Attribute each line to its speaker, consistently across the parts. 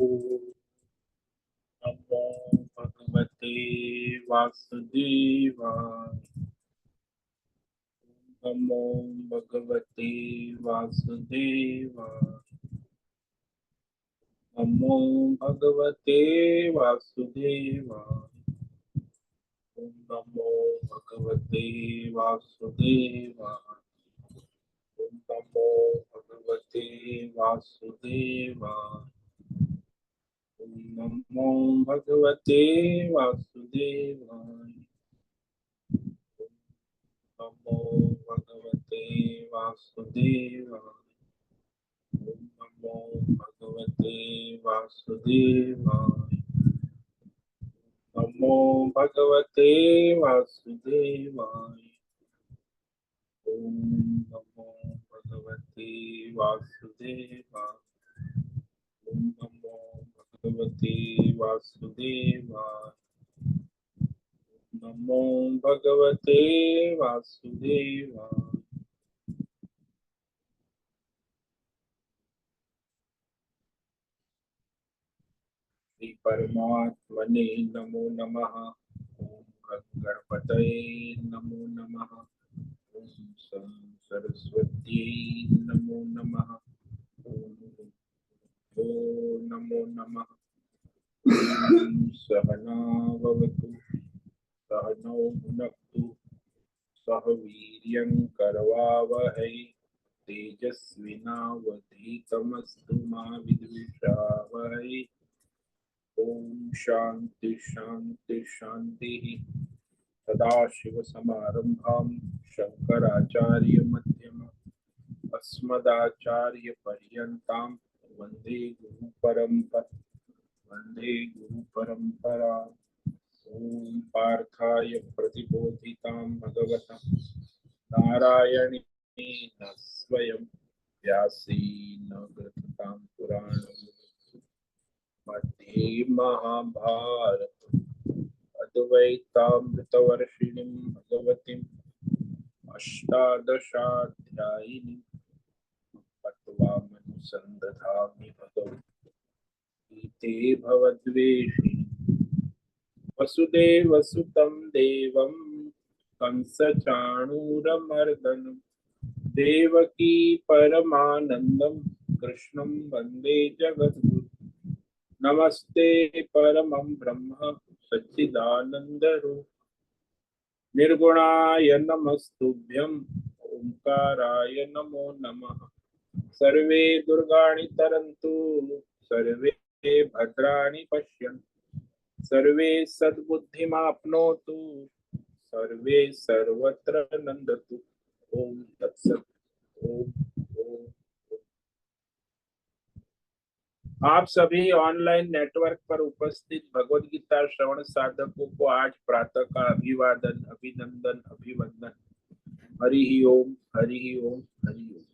Speaker 1: ओम नमो भगवते वासुदेवाय। नमो भगवते वासुदेवाय। नमो भगवते वासुदेवाय। ओम नमो भगवते वासुदेवाय। ओम नमो भगवते वासुदेवाय। ओम नमो भगवते वासुदेवाय। नमो भगवते वासुदेवाय। ओम नमो भगवते वासुदेवाय। नमो भगवते वासुदेवाय। ओम नमो भगवते वासुदेवाय। ओम नमो भगवते वासुदेवाय। नमो भगवते वासुदेवाय। श्री परमात्मने नमो नमः। ओम गणपतये नमो नमः। ओम सरस्वती नमो नमः। ओम नमो नमः। ओम सहना भवतु सहनौ भुनक्तु सह वीर्यं करवावहै तेजस्विनावधीतमस्तु मा विद्विषावहै। ओम शांति शांति शांति। सदाशिवसमारम्भां शंकराचार्यमध्यमाम् अस्मदाचार्यपर्यन्तां वन्दे गुरुपरम्पराम्। ओम पार्थाय प्रतिबोधितां भगवता नारायणेन स्वयं व्यासेन ग्रथितां पुराणं मध्ये महाभारत अद्वैतामृतवर्षिणीं भगवतीम् अष्टादशाध्यायिनीं मत्वामनुसन्दधामि भगवते भवद्वेषिणी। वसुदेवसुतं देवं कंसचाणूरमर्दनं देवकी परमानन्दं कृष्णं वन्दे जगद्गुरुं। नमस्ते परमं ब्रह्म सच्चिदानन्दरूप निर्गुणाय नमस्तुभ्यं ओंकाराय नमो नमः। सर्वे दुर्गाणि तरन्तु सर्वे भद्राणि पश्यन्तु सर्वे सद्बुद्धिमाप्नोतु सर्वे सर्वत्र नन्दतु। ओम तत्सत्। ओम ओम। आप सभी ऑनलाइन नेटवर्क पर उपस्थित भगवद गीता श्रवण साधकों को आज प्रातः का अभिवादन अभिनंदन अभिवंदन। हरि ओम हरि ओम हरि ओम।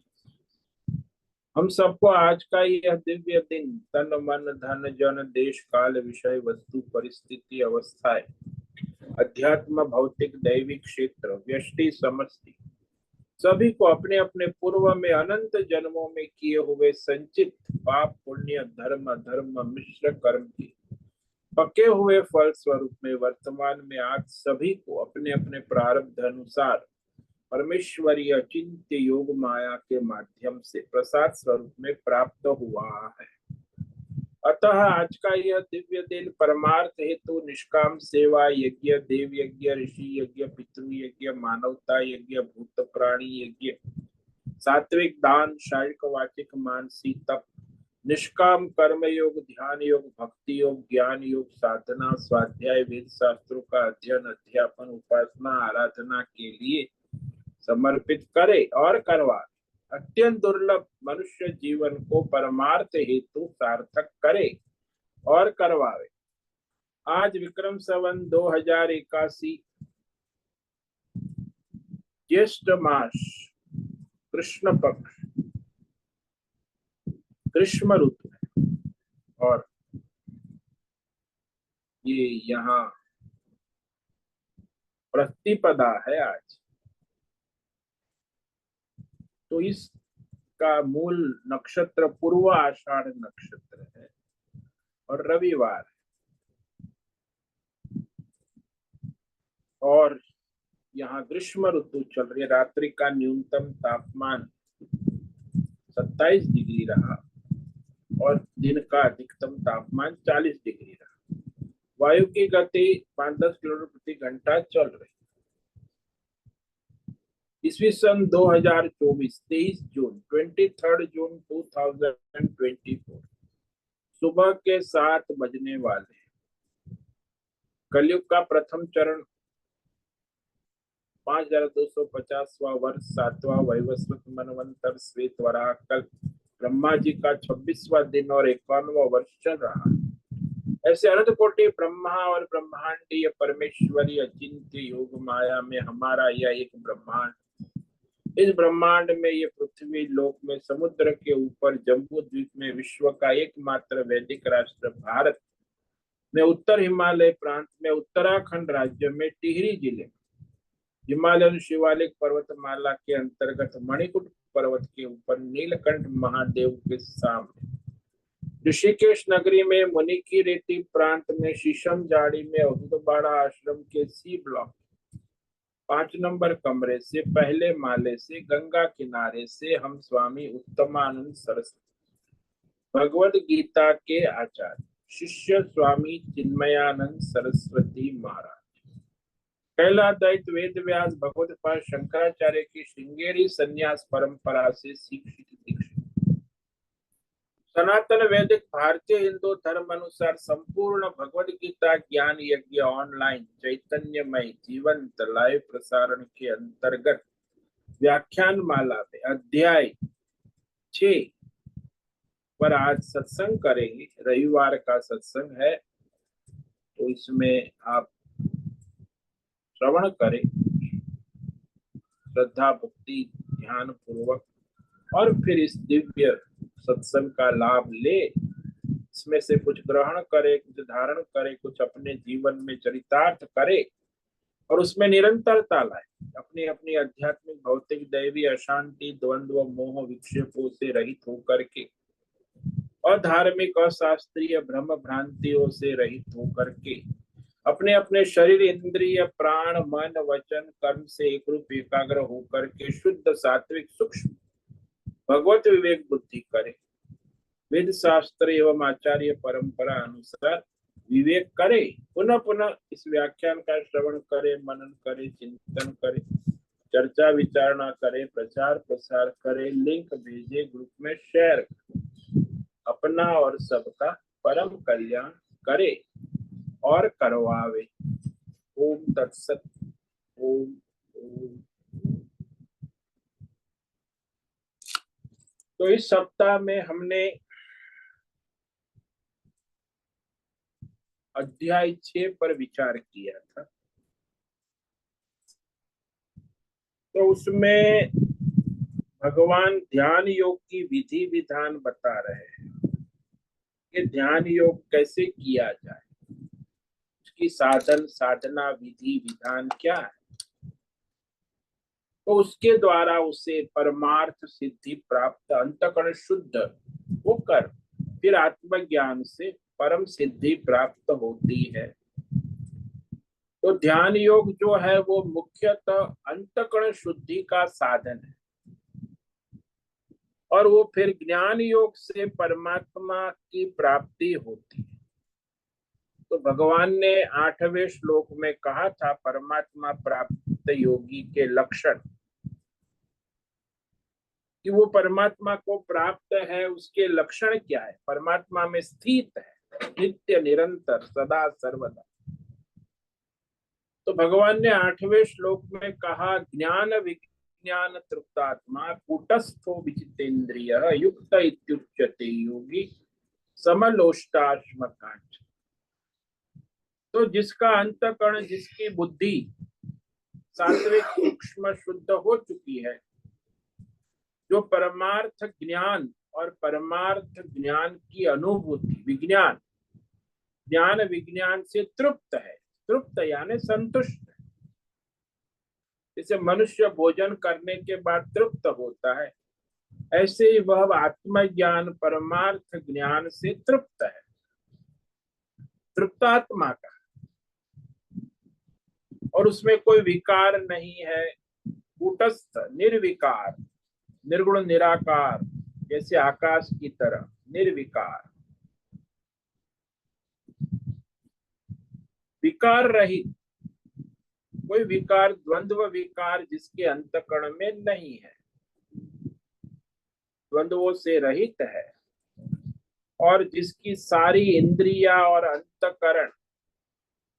Speaker 1: हम सबको आज का यह दिव्य दिन तन मन धन जन देश काल विषय वस्तु परिस्थिति अवस्थाएं अध्यात्म भौतिक दैविक क्षेत्र व्यष्टि समष्टि सभी को अपने अपने पूर्व में अनंत जन्मों में किए हुए संचित पाप पुण्य धर्म अधर्म मिश्र कर्म के पके हुए फल स्वरूप में वर्तमान में आज सभी को अपने अपने प्रारब्ध अनुसार परमेश्वरीय अचिंत्य योग माया के माध्यम से प्रसाद स्वरूप में प्राप्त हुआ है। अतः आज का यह दिव्य दिन परमार्थ हेतु निष्काम सेवा यज्ञ देव यज्ञ ऋषि यज्ञ पितृ यज्ञ मानवता यज्ञ भूत प्राणी यज्ञ सात्विक दान शारीरिक वाचिक मानसिक तप निष्काम कर्म योग ध्यान योग भक्ति योग ज्ञान योग साधना स्वाध्याय वेद शास्त्रों का अध्ययन अध्यापन उपासना आराधना के लिए समर्पित करे और करवा अत्यंत दुर्लभ मनुष्य जीवन को परमार्थ हेतु सार्थक करे और करवावे। आज विक्रम संवत 2081 ज्येष्ठ मास कृष्ण पक्ष ग्रीष्म ऋतु है और ये यहाँ प्रतिपदा है आज। तो इसका मूल नक्षत्र पूर्व आषाढ़ नक्षत्र है और रविवार, और यहाँ ग्रीष्म ऋतु चल रही है। रात्रि का न्यूनतम तापमान 27 डिग्री रहा और दिन का अधिकतम तापमान 40 डिग्री रहा। वायु की गति 5-10 किलोमीटर प्रति घंटा चल रही। ईस्वी सन 2024, 23 जून 2024 सुबह के 7 बजने वाले। कलयुग का प्रथम चरण 5250वां वर्ष, 7वां वैवस्वत मनवंतर श्वेत वराह कल्प, ब्रह्मा जी का 26वां दिन और 51वां वर्ष चल रहा है। ऐसे अनंत कोटि ब्रह्मा और ब्रह्मांडीय परमेश्वरी अचिंत्य योग माया में हमारा यह एक ब्रह्मांड, इस ब्रह्मांड में ये पृथ्वी लोक में, समुद्र के ऊपर जम्बू द्वीप में, विश्व का एकमात्र वैदिक राष्ट्र भारत में, उत्तर हिमालय प्रांत में, उत्तराखंड राज्य में, टिहरी जिले में, हिमालयन शिवालिक पर्वतमाला के अंतर्गत मणिकूट पर्वत के ऊपर नीलकंठ महादेव के सामने, ऋषिकेश नगरी में, मुनि की रेती प्रांत में, शीशम झाड़ी में, उदबाड़ा आश्रम के सी ब्लॉक 5 नंबर कमरे से पहले माले से गंगा किनारे से हम स्वामी उत्तमानंद सरस्वती भगवद गीता के आचार्य शिष्य स्वामी चिन्मयानंद सरस्वती महाराज, कैलादैत वेद व्यास भगवत पाद शंकराचार्य की श्रृंगेरी संन्यास परंपरा से शिक्षित दीक्षित, सनातन वैदिक भारतीय हिंदू धर्म अनुसार संपूर्ण भगवद गीता ज्ञान यज्ञ ऑनलाइन चैतन्यमय जीवंत लाइव प्रसारण के अंतर्गत व्याख्यान माला में अध्याय 6 पर आज सत्संग करेंगे। रविवार का सत्संग है, तो इसमें आप श्रवण करें श्रद्धा भक्ति ध्यान पूर्वक, और फिर इस दिव्य सत्संग का लाभ ले, इसमें से कुछ ग्रहण करे, कुछ धारण करे, कुछ अपने जीवन में चरितार्थ करे और उसमें निरंतरता लाए। अपनी अपनी आध्यात्मिक भौतिक दैवी अशांति द्वंद्व मोह विक्षेपों से रहित होकर के और धार्मिक और शास्त्रीय भ्रम भ्रांतियों से रहित होकर के अपने अपने शरीर इंद्रिय प्राण मन वचन कर्म से एक रूप एकाग्र होकर के शुद्ध सात्विक सूक्ष्म भगवत विवेक बुद्धि करे, वेद शास्त्र एवं आचार्य परंपरा अनुसार विवेक करे, पुनः पुनः इस व्याख्यान का श्रवण करे, मनन करे, चिंतन करे, चर्चा विचारणा करे, प्रचार प्रसार करे, लिंक भेजे, ग्रुप में शेयर करे, अपना और सबका परम कल्याण करे और करवावे। ओम तत्सत। ओम ओम। तो इस सप्ताह में हमने अध्याय 6 पर विचार किया था। तो उसमें भगवान ध्यान योग की विधि विधान बता रहे हैं कि ध्यान योग कैसे किया जाए, उसकी साधन साधना विधि विधान क्या है, तो उसके द्वारा उसे परमार्थ सिद्धि प्राप्त, अंतःकरण शुद्ध होकर फिर आत्मज्ञान से परम सिद्धि प्राप्त होती है। तो ध्यान योग जो है वो मुख्यतः अंतःकरण शुद्धि का साधन है और वो फिर ज्ञान योग से परमात्मा की प्राप्ति होती है। तो भगवान ने 8वें श्लोक में कहा था परमात्मा प्राप्त योगी के लक्षण, कि वो परमात्मा को प्राप्त है, उसके लक्षण क्या है, परमात्मा में स्थित है नित्य निरंतर सदा सर्वदा। तो भगवान ने 8वें श्लोक में कहा ज्ञान विज्ञान तृप्तात्मा कूटस्थो विचितेन्द्रिय युक्त इत्युच्यते योगी समलोष्टाश्मकांच। तो जिसका अंतःकरण जिसकी बुद्धि सात्विक सूक्ष्म शुद्ध हो चुकी है, जो परमार्थ ज्ञान और परमार्थ ज्ञान की अनुभूति विज्ञान ज्ञान विज्ञान से तृप्त है, तृप्त यानी संतुष्ट है। जैसे मनुष्य भोजन करने के बाद तृप्त होता है, ऐसे ही वह आत्मज्ञान परमार्थ ज्ञान से तृप्त है। तृप्तात्मा का, और उसमें कोई विकार नहीं है, कूटस्थ निर्विकार, निर्गुण निराकार, जैसे आकाश की तरह निर्विकार, विकार रहित, कोई विकार द्वंद्व विकार जिसके अंतःकरण में नहीं है, द्वंद्वों से रहित है, और जिसकी सारी इंद्रिया और अंतःकरण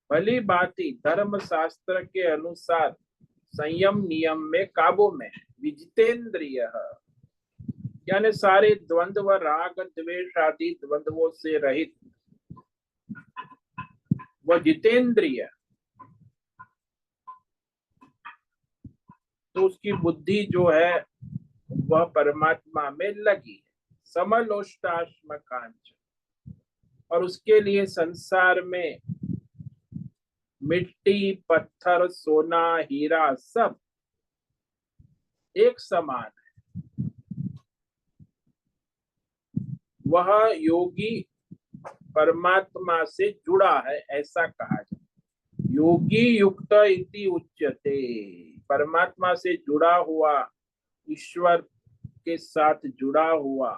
Speaker 1: भली भांति धर्म शास्त्र के अनुसार संयम नियम में काबू में है, विजितेंद्रिय, यानी सारे द्वंद्व राग द्वेष आदि द्वंद्वों से रहित, वह जितेंद्रिय, तो उसकी बुद्धि जो है वह परमात्मा में लगी है, समलोष्टाश्म कांच, और उसके लिए संसार में मिट्टी पत्थर सोना हीरा सब एक समान है। वह योगी परमात्मा से जुड़ा है ऐसा कहा जाए, योगी युक्त इति उच्यते, परमात्मा से जुड़ा हुआ, ईश्वर के साथ जुड़ा हुआ,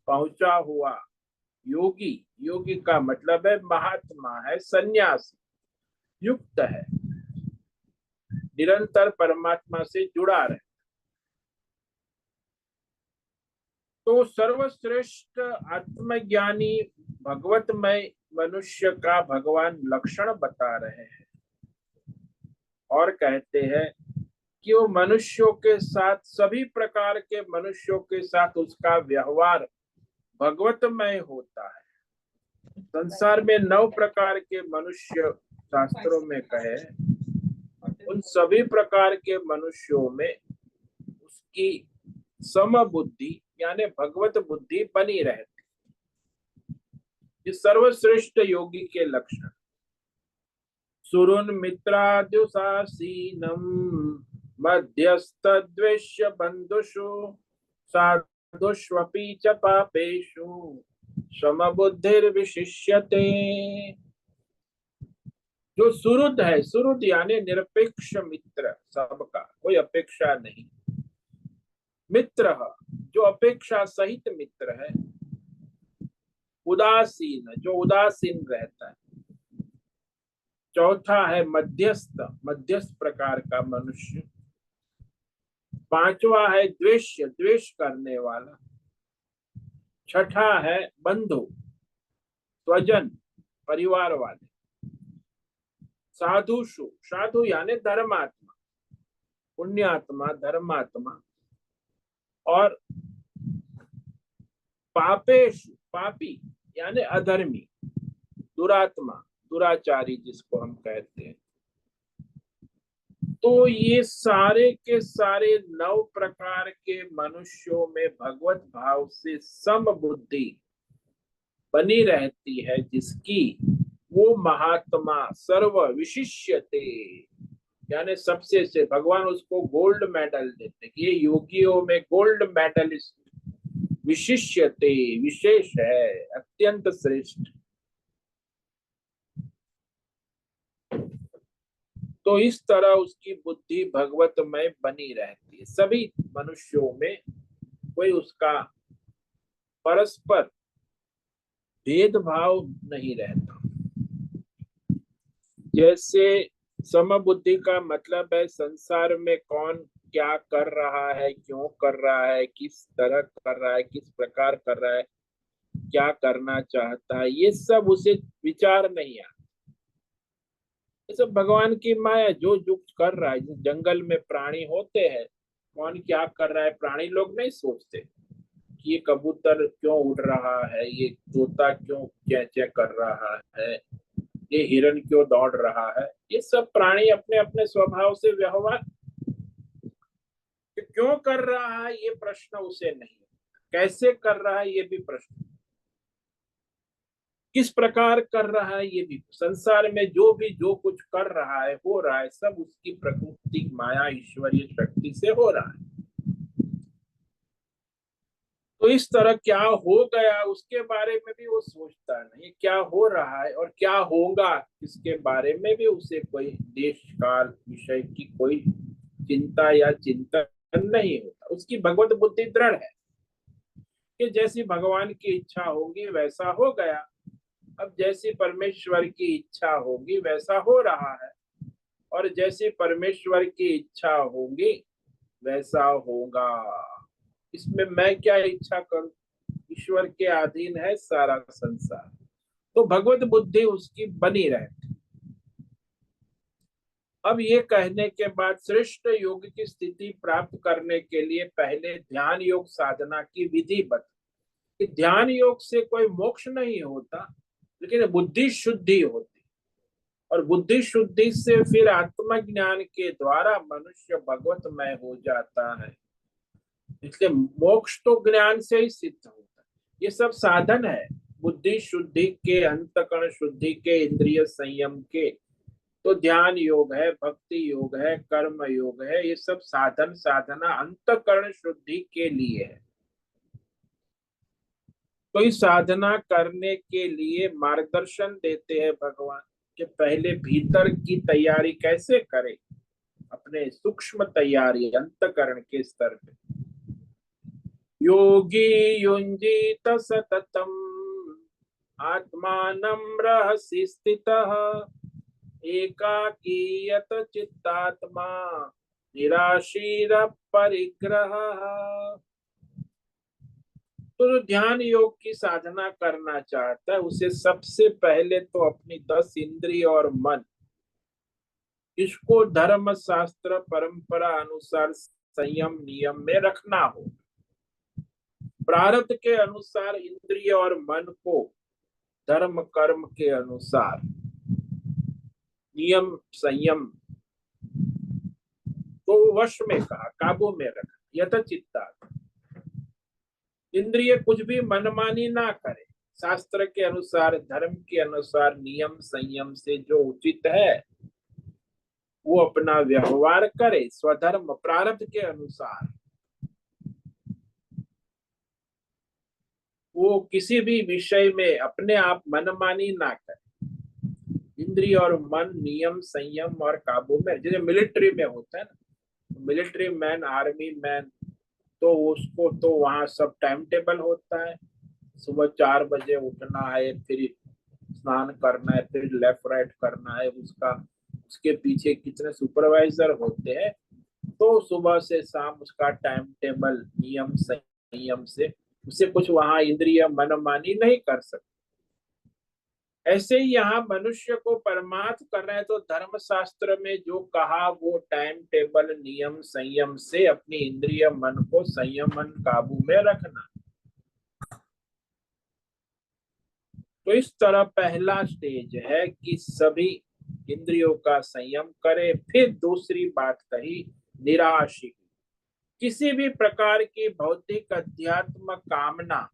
Speaker 1: पहुंचा हुआ योगी, योगी का मतलब है महात्मा है, सन्यासी, युक्त है, निरंतर परमात्मा से जुड़ा रहे। तो सर्वश्रेष्ठ आत्मज्ञानी भगवतमय मनुष्य का भगवान लक्षण बता रहे हैं, और कहते हैं कि वो मनुष्यों के साथ, सभी प्रकार के मनुष्यों के साथ उसका व्यवहार भगवतमय होता है। संसार में 9 प्रकार के मनुष्य शास्त्रों में कहे, उन सभी प्रकार के मनुष्यों में उसकी समबुद्धि यानी भगवत बुद्धि बनी रहती, ये सर्वश्रेष्ठ योगी के लक्षण। सुरुन मित्राद्युसासीनम मध्यस्थ द्वेष्य बंधुषु साधुष्वपि च पापेषु समबुद्धिर्विशिष्यते। जो सुहृद है, सुहृद यानी निरपेक्ष मित्र, सबका, कोई अपेक्षा नहीं, मित्र जो अपेक्षा सहित मित्र है, उदासीन जो उदासीन रहता है, चौथा है मध्यस्थ, मध्यस्थ प्रकार का मनुष्य, पांचवा है द्वेष्य, द्वेष करने वाला, छठा है बंधु, स्वजन, परिवार वाले, साधुषु, साधु यानी धर्मात्मा, पुण्यात्मा, धर्मात्मा, और पापेषु, पापी यानी अधर्मी, दुरात्मा, दुराचारी जिसको हम कहते हैं। तो ये सारे के सारे 9 प्रकार के मनुष्यों में भगवत भाव से सम बुद्धि बनी रहती है, जिसकी वो महात्मा सर्व विशिष्यते, यानी सबसे से भगवान उसको गोल्ड मेडल देते कि ये योगियों में गोल्ड मेडलिस्ट, विशिष्यते, विशेष है, अत्यंत श्रेष्ठ। तो इस तरह उसकी बुद्धि भगवतमय बनी रहती है, सभी मनुष्यों में कोई उसका परस्पर भेदभाव नहीं रहता। जैसे समबुद्धि का मतलब है संसार में कौन क्या कर रहा है, क्यों कर रहा है, किस तरह कर रहा है, किस प्रकार कर रहा है, क्या करना चाहता है, ये सब उसे विचार नहीं आता। ये सब भगवान की माया, जो जो कर रहा है, जंगल में प्राणी होते हैं, कौन क्या कर रहा है, प्राणी लोग नहीं सोचते कि ये कबूतर क्यों उड़ रहा है, ये तोता क्यों चैं चैं कर रहा है, ये हिरण क्यों दौड़ रहा है, ये सब प्राणी अपने अपने स्वभाव से व्यवहार क्यों कर रहा है ये प्रश्न उसे नहीं, कैसे कर रहा है ये भी प्रश्न, किस प्रकार कर रहा है ये भी, संसार में जो भी जो कुछ कर रहा है, हो रहा है, सब उसकी प्रकृति माया ईश्वरीय शक्ति से हो रहा है। तो तो इस तरह क्या हो गया उसके बारे में भी वो सोचता नहीं, क्या हो रहा है और क्या होगा इसके बारे में भी उसे कोई देश काल विषय की कोई चिंता या चिंतन नहीं होता। उसकी भगवत बुद्धि दृढ़ है कि जैसी भगवान की इच्छा होगी वैसा हो गया, अब जैसी परमेश्वर की इच्छा होगी वैसा हो रहा है, और जैसी परमेश्वर की इच्छा होगी वैसा होगा। इसमें मैं क्या इच्छा करूं, ईश्वर के अधीन है सारा संसार। तो भगवत बुद्धि उसकी बनी रहती। अब ये कहने के बाद श्रेष्ठ योग की स्थिति प्राप्त करने के लिए पहले ध्यान योग साधना की विधि बता। ध्यान योग से कोई मोक्ष नहीं होता, लेकिन बुद्धि शुद्धि होती, और बुद्धि शुद्धि से फिर आत्मज्ञान के द्वारा मनुष्य भगवतमय हो जाता है। इसलिए मोक्ष तो ज्ञान से ही सिद्ध होता है। ये सब साधन है बुद्धि शुद्धि के, अंतकरण शुद्धि के, इंद्रिय संयम के। तो ध्यान योग है, भक्ति योग है, कर्म योग है, ये सब साधन साधना अंतकरण शुद्धि के लिए है। तो इस साधना करने के लिए मार्गदर्शन देते हैं भगवान कि पहले भीतर की तैयारी कैसे करें, अपने सूक्ष्म तैयारी अंतकरण के स्तर पे। योगी युंजीत सततम आत्मानं रहसि स्थितः एकाकीयत चित्तात्मा निराशीर परिग्रह। तो जो ध्यान योग की साधना करना चाहता है उसे सबसे पहले तो अपनी 10 इंद्रिय और मन, इसको धर्म शास्त्र परंपरा अनुसार संयम नियम में रखना हो। प्रारब्ध के अनुसार इंद्रिय और मन को धर्म कर्म के अनुसार नियम संयम को वश में कहा, काबू में रखा। यथचित्ता, इंद्रिय कुछ भी मनमानी ना करे, शास्त्र के अनुसार धर्म के अनुसार नियम संयम से जो उचित है वो अपना व्यवहार करे, स्वधर्म प्रारब्ध के अनुसार। वो किसी भी विषय में अपने आप मनमानी ना करे। इंद्रिय और मन नियम संयम और काबू में, जैसे मिलिट्री में होता है ना, मिलिट्री मैन आर्मी मैन, तो उसको तो वहाँ सब टाइम टेबल होता है। सुबह 4 बजे उठना है, फिर स्नान करना है, फिर लेफ्ट राइट करना है, उसका उसके पीछे कितने सुपरवाइजर होते हैं। तो सुबह से शाम उसका टाइम टेबल नियम संयम से उसे कुछ वहां इंद्रिय मनमानी नहीं कर सकते। ऐसे ही यहाँ मनुष्य को परमार्थ कर रहे हैं तो धर्म शास्त्र में जो कहा वो टाइम टेबल नियम संयम से अपनी इंद्रिय मन को संयमन काबू में रखना। तो इस तरह पहला स्टेज है कि सभी इंद्रियों का संयम करे। फिर दूसरी बात कही निराशी, किसी भी प्रकार की भौतिक अध्यात्म कामना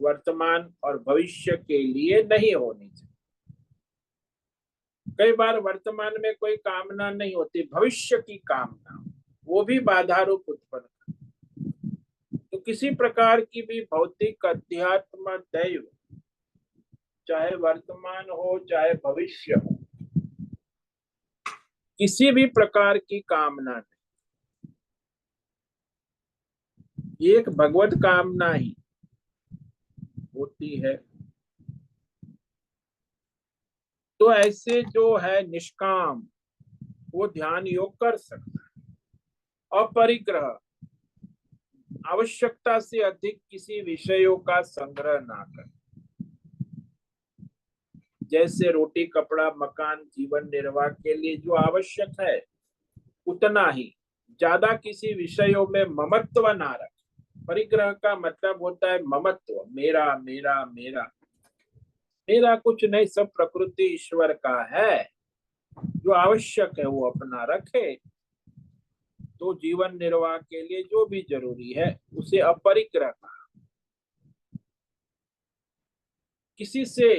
Speaker 1: वर्तमान और भविष्य के लिए नहीं होनी चाहिए। कई बार वर्तमान में कोई कामना नहीं होती, भविष्य की कामना, वो भी बाधा रूप उत्पन्न। तो किसी प्रकार की भी भौतिक अध्यात्म दैव, चाहे वर्तमान हो चाहे भविष्य हो, किसी भी प्रकार की कामना नहीं, एक भगवत कामना ही होती है। तो ऐसे जो है निष्काम, वो ध्यान योग कर सकता है। अपरिग्रह, आवश्यकता से अधिक किसी विषयों का संग्रह ना कर। जैसे रोटी कपड़ा मकान जीवन निर्वाह के लिए जो आवश्यक है उतना ही, ज्यादा किसी विषयों में ममत्व ना रख। परिग्रह का मतलब होता है ममत्व, मेरा मेरा मेरा मेरा कुछ नहीं, सब प्रकृति ईश्वर का है। जो आवश्यक है वो अपना रखे। तो जीवन निर्वाह के लिए जो भी जरूरी है उसे अपरिग्रह कहा। किसी से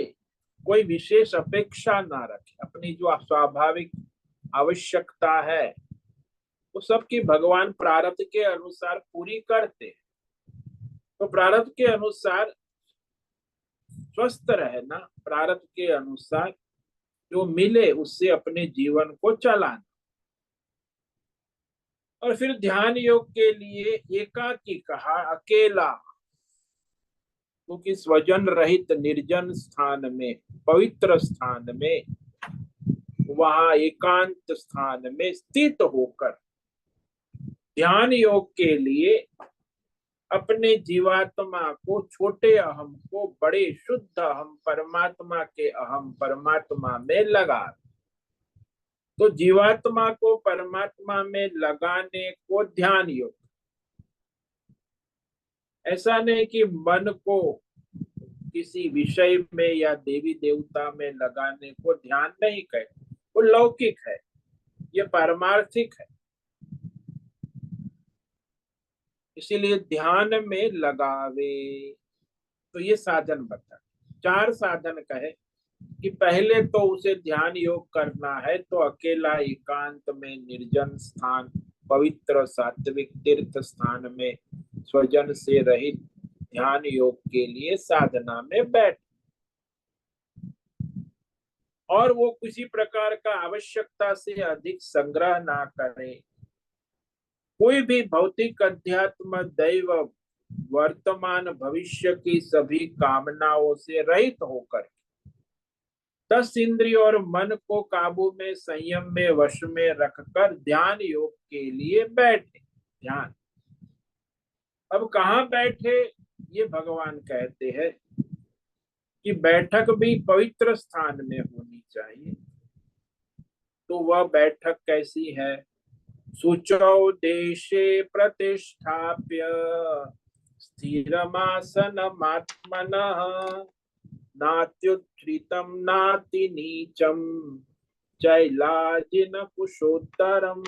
Speaker 1: कोई विशेष अपेक्षा ना रखे, अपनी जो स्वाभाविक आवश्यकता है वो सबकी भगवान प्रारब्ध के अनुसार पूरी करते हैं। तो प्रारब्ध के अनुसार स्वस्थ रहना, प्रारब्ध के अनुसार जो मिले उससे अपने जीवन को चलाना। और फिर ध्यान योग के लिए एकाकी कहा, अकेला, क्योंकि स्वजन रहित निर्जन स्थान में, पवित्र स्थान में, वहां एकांत स्थान में स्थित होकर ध्यान योग के लिए अपने जीवात्मा को, छोटे अहम को बड़े शुद्ध अहम परमात्मा के अहम परमात्मा में लगा। तो जीवात्मा को परमात्मा में लगाने को ध्यान योग। ऐसा नहीं कि मन को किसी विषय में या देवी देवता में लगाने को ध्यान नहीं कहे, वो लौकिक है, ये पारमार्थिक है। इसीलिए ध्यान में लगावे। तो ये साधन बता, 4 साधन कहे कि पहले तो उसे ध्यान योग करना है तो अकेला एकांत में निर्जन स्थान, पवित्र सात्विक तीर्थ स्थान में स्वजन से रहित ध्यान योग के लिए साधना में बैठ, और वो किसी प्रकार का आवश्यकता से अधिक संग्रह ना करे। कोई भी भौतिक अध्यात्म दैव वर्तमान भविष्य की सभी कामनाओं से रहित होकर 10 इंद्रियों और मन को काबू में, संयम में, वश में रखकर ध्यान योग के लिए बैठे। ध्यान अब कहाँ बैठे, ये भगवान कहते हैं कि बैठक भी पवित्र स्थान में होनी चाहिए। तो वह बैठक कैसी है? शुचौ देशे प्रतिष्ठाप्य स्थिरमासनमात्मनः नात्युत्थितं नातिनीचं चैलाजिन कुशोत्तरम।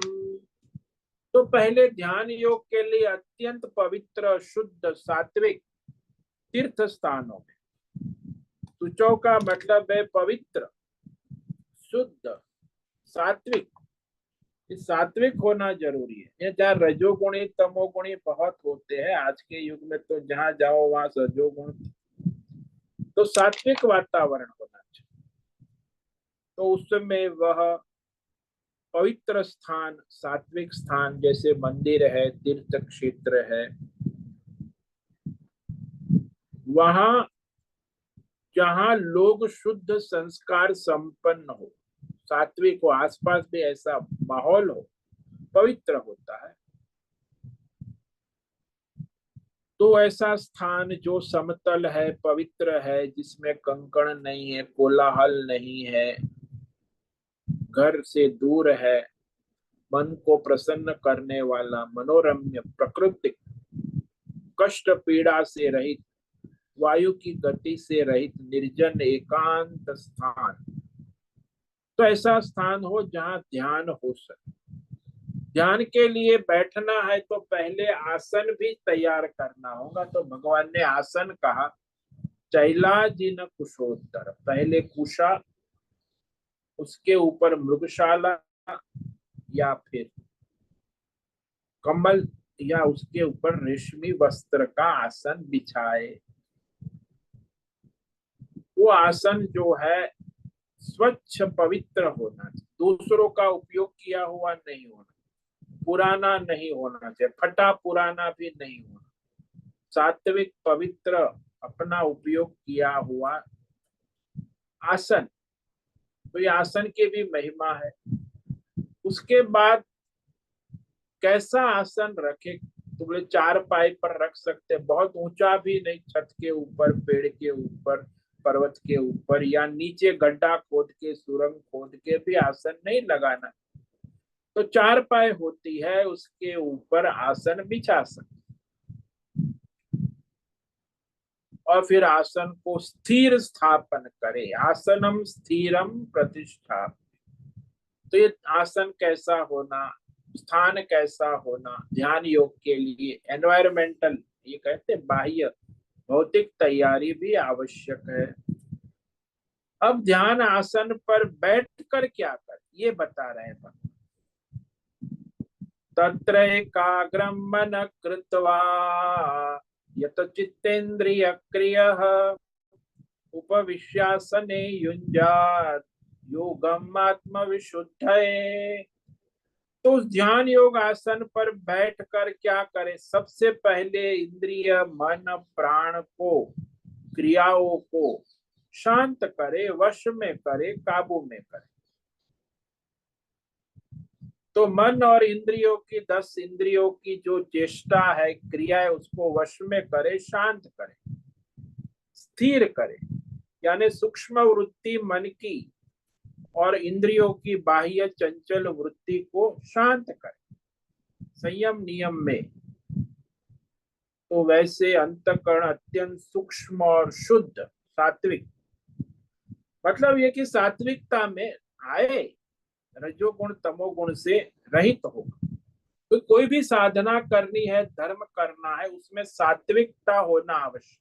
Speaker 1: तो पहले ध्यान योग के लिए अत्यंत पवित्र शुद्ध सात्विक तीर्थ स्थानों में, शुचौ का मतलब है पवित्र, शुद्ध, सात्विक। सात्विक होना जरूरी है। ये जहाँ रजोगुणी तमोगुणी बहुत होते हैं आज के युग में, तो जहाँ जाओ वहां रजोगुण, तो सात्विक वातावरण होना चाहिए। तो उसमें वह पवित्र स्थान, सात्विक स्थान, जैसे मंदिर है, तीर्थ क्षेत्र है, वहां जहां लोग शुद्ध संस्कार संपन्न हो, सात्विक हो, आसपास भी ऐसा माहौल हो, पवित्र होता है। तो ऐसा स्थान जो समतल है, पवित्र है, जिसमें कंकड़ नहीं है, कोलाहल नहीं है, घर से दूर है, मन को प्रसन्न करने वाला, मनोरम्य, प्राकृतिक, कष्ट पीड़ा से रहित, वायु की गति से रहित, निर्जन एकांत स्थान। तो ऐसा स्थान हो जहां ध्यान हो सके। ध्यान के लिए बैठना है तो पहले आसन भी तैयार करना होगा। तो भगवान ने आसन कहा, चैलाजिन कुशोत्तर, पहले कुशा, उसके ऊपर मृगशाला या फिर कमल, या उसके ऊपर रेशमी वस्त्र का आसन बिछाए। वो आसन जो है स्वच्छ पवित्र होना चाहिए, दूसरों का उपयोग किया हुआ नहीं होना, पुराना नहीं होना चाहिए, फटा पुराना भी नहीं होना, सात्विक पवित्र अपना उपयोग किया हुआ आसन। तो ये आसन की भी महिमा है। उसके बाद कैसा आसन रखे, तो बोले 4 पाई पर रख सकते, बहुत ऊंचा भी नहीं, छत के ऊपर, पेड़ के ऊपर, पर्वत के ऊपर, या नीचे गड्ढा खोद के, सुरंग खोद के भी आसन नहीं लगाना। तो 4 पाई होती है, उसके ऊपर आसन बिछा सकते, और फिर आसन को स्थिर स्थापन करे, आसनम स्थिरम प्रतिष्ठा। तो ये आसन कैसा होना, स्थान कैसा होना, ध्यान योग के लिए एनवायरमेंटल, ये कहते बाह्य भौतिक तैयारी भी आवश्यक है। अब ध्यान आसन पर बैठकर क्या कर, ये बता रहे हैं। तत्र एकाग्रम मन कृत्वा यत चित्तेन्द्रिय क्रियः उपविश्यासने युञ्जात् योगम आत्मविशुद्धये। तो उस ध्यान योग आसन पर बैठकर क्या करें? सबसे पहले इंद्रिय मन प्राण को, क्रियाओं को शांत करे, वश में करे, काबू में करे। तो मन और इंद्रियों की 10 इंद्रियों की जो चेष्टा है, क्रिया है, उसको वश में करे, शांत करे, स्थिर करे। यानी सूक्ष्म वृत्ति मन की और इंद्रियों की बाह्य चंचल वृत्ति को शांत करे संयम नियम में। तो वैसे अंतःकरण अत्यंत सूक्ष्म और शुद्ध सात्विक, मतलब ये कि सात्विकता में आए, रजोगुण तमोगुण से रहित होगा। तो कोई भी साधना करनी है, धर्म करना है, उसमें सात्विकता होना आवश्यक।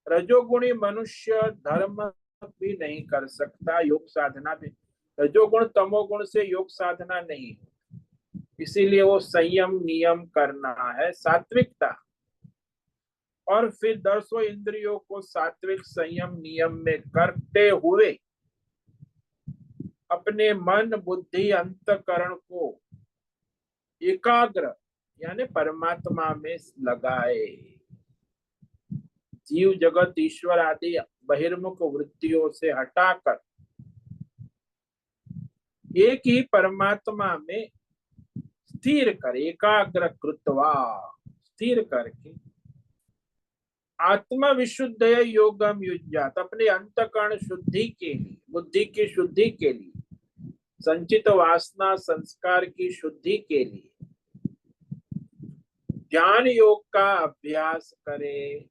Speaker 1: रजोगुणी मनुष्य धर्म भी नहीं कर सकता, योग साधना भी। रजोगुण तमोगुण से योग साधना नहीं, इसीलिए वो संयम नियम करना है, सात्विकता। और फिर 10 इंद्रियों को सात्विक संयम नियम में करते हुए अपने मन बुद्धि अंतकरण को एकाग्र यानी परमात्मा में लगाए। जीव जगत ईश्वर आदि बहिर्मुख वृत्तियों से हटाकर एक ही परमात्मा में स्थिर कर, एकाग्र कृत्वा, स्थिर करके आत्मा विशुद्ध योगम युज्यात, अपने अंतकरण शुद्धि के लिए, बुद्धि की शुद्धि के लिए, संचित वासना संस्कार की शुद्धि के लिए ज्ञान योग का अभ्यास करे।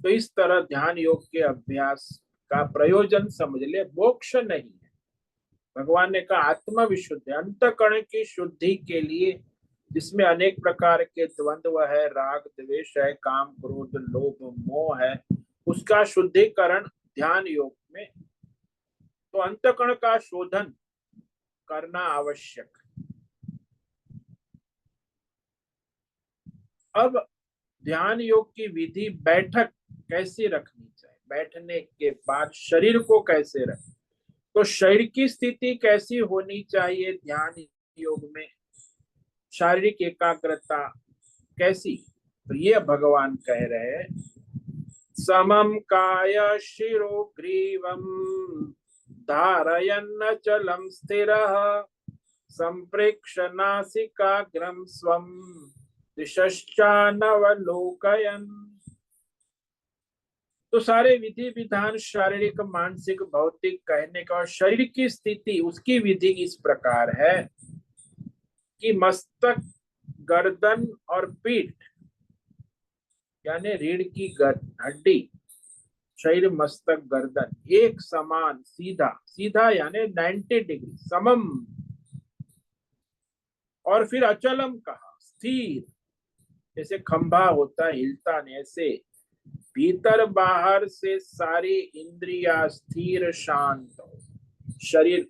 Speaker 1: तो इस तरह ध्यान योग के अभ्यास का प्रयोजन समझ ले, मोक्ष नहीं है। भगवान ने कहा आत्मा विशुद्ध, अंतकरण की शुद्धि के लिए, जिसमें अनेक प्रकार के द्वंद्व है, राग द्वेष है, काम क्रोध लोभ मोह है, उसका शुद्धिकरण ध्यान योग में। तो अंतकरण का शोधन करना आवश्यक। अब ध्यान योग की विधि, बैठक कैसी रखनी चाहिए, बैठने के बाद शरीर को कैसे रखें, तो शरीर की स्थिति कैसी होनी चाहिए ध्यान योग में, शारीरिक एकाग्रता कैसी? तो ये भगवान कह रहे हैं, समम काय शिरो ग्रीवम धारयन्न चलम स्थिरः संप्रेक्ष नासिकाग्रम स्वम दिशश्चानवलोकयन्। तो सारे विधि विधान शारीरिक मानसिक भौतिक कहने का, और शरीर की स्थिति उसकी विधि इस प्रकार है कि मस्तक गर्दन और पीठ यानी रीढ़ की हड्डी, शरीर मस्तक गर्दन एक समान सीधा, सीधा यानी 90 डिग्री समम। और फिर अचलम कहा, स्थिर, जैसे खंभा होता है हिलता नहीं, ऐसे भीतर बाहर से सारी इंद्रिया स्थिर शांत हो, शरीर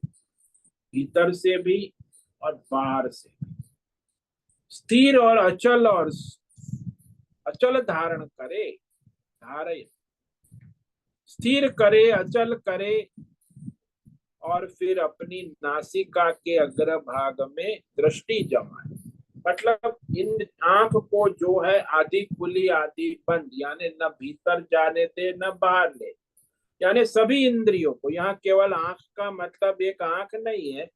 Speaker 1: भीतर से भी और बाहर से भी स्थिर और अचल, और अचल धारण करे, धारे स्थिर करे, अचल करे। और फिर अपनी नासिका के अग्र भाग में दृष्टि जमाए, मतलब इन आंख को जो है आधी खुली आधी बंद, यानी न भीतर जाने दे न बाहर ले, यानी सभी इंद्रियों को, यहाँ केवल आंख का मतलब एक आंख नहीं है,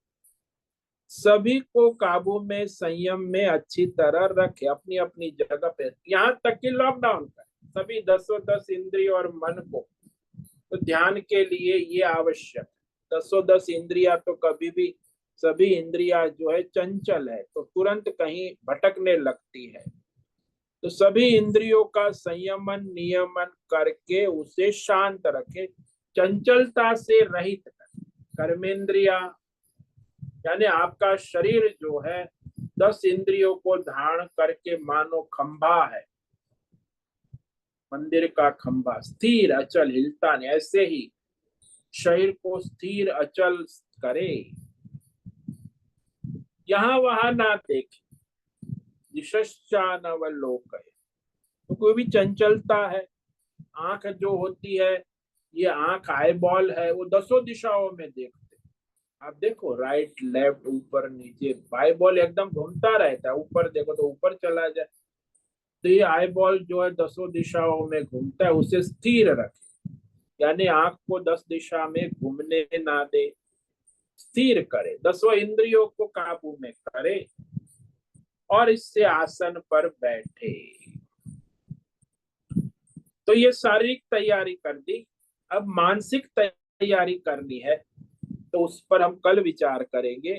Speaker 1: सभी को काबू में संयम में अच्छी तरह रखे अपनी अपनी जगह पे, यहाँ तक कि लॉकडाउन कर सभी 10 इंद्रिय और मन को। तो ध्यान के लिए ये आवश्यक, 10 इंद्रिया तो कभी भी, सभी इंद्रिया जो है चंचल है, तो तुरंत कहीं भटकने लगती है। तो सभी इंद्रियों का संयमन नियमन करके उसे शांत रखे, चंचलता से रहित कर। कर्मेंद्रिया यानी आपका शरीर जो है 10 इंद्रियों को धारण करके मानो खंभा है, मंदिर का खंभा, स्थिर अचल हिलता नहीं, ऐसे ही शरीर को स्थिर अचल करे, यहां वहां ना देखे। दिशश्चानवलोकय। तो कोई भी चंचलता है, आंख जो होती है, ये आंख आई बॉल है, वो दसों दिशाओं में देखते हैं। आप देखो राइट लेफ्ट ऊपर नीचे, आई बॉल एकदम घूमता रहता है, ऊपर देखो तो ऊपर चला जाए। तो ये आई बॉल जो है दसों दिशाओं में घूमता है, उसे स्थिर रखे, यानी आंख को 10 दिशा में घूमने ना दे, स्थिर करे, दसों इंद्रियों को काबू में करे और इससे आसन पर बैठे। तो ये शारीरिक तैयारी कर दी। अब मानसिक तैयारी करनी है, तो उस पर हम कल विचार करेंगे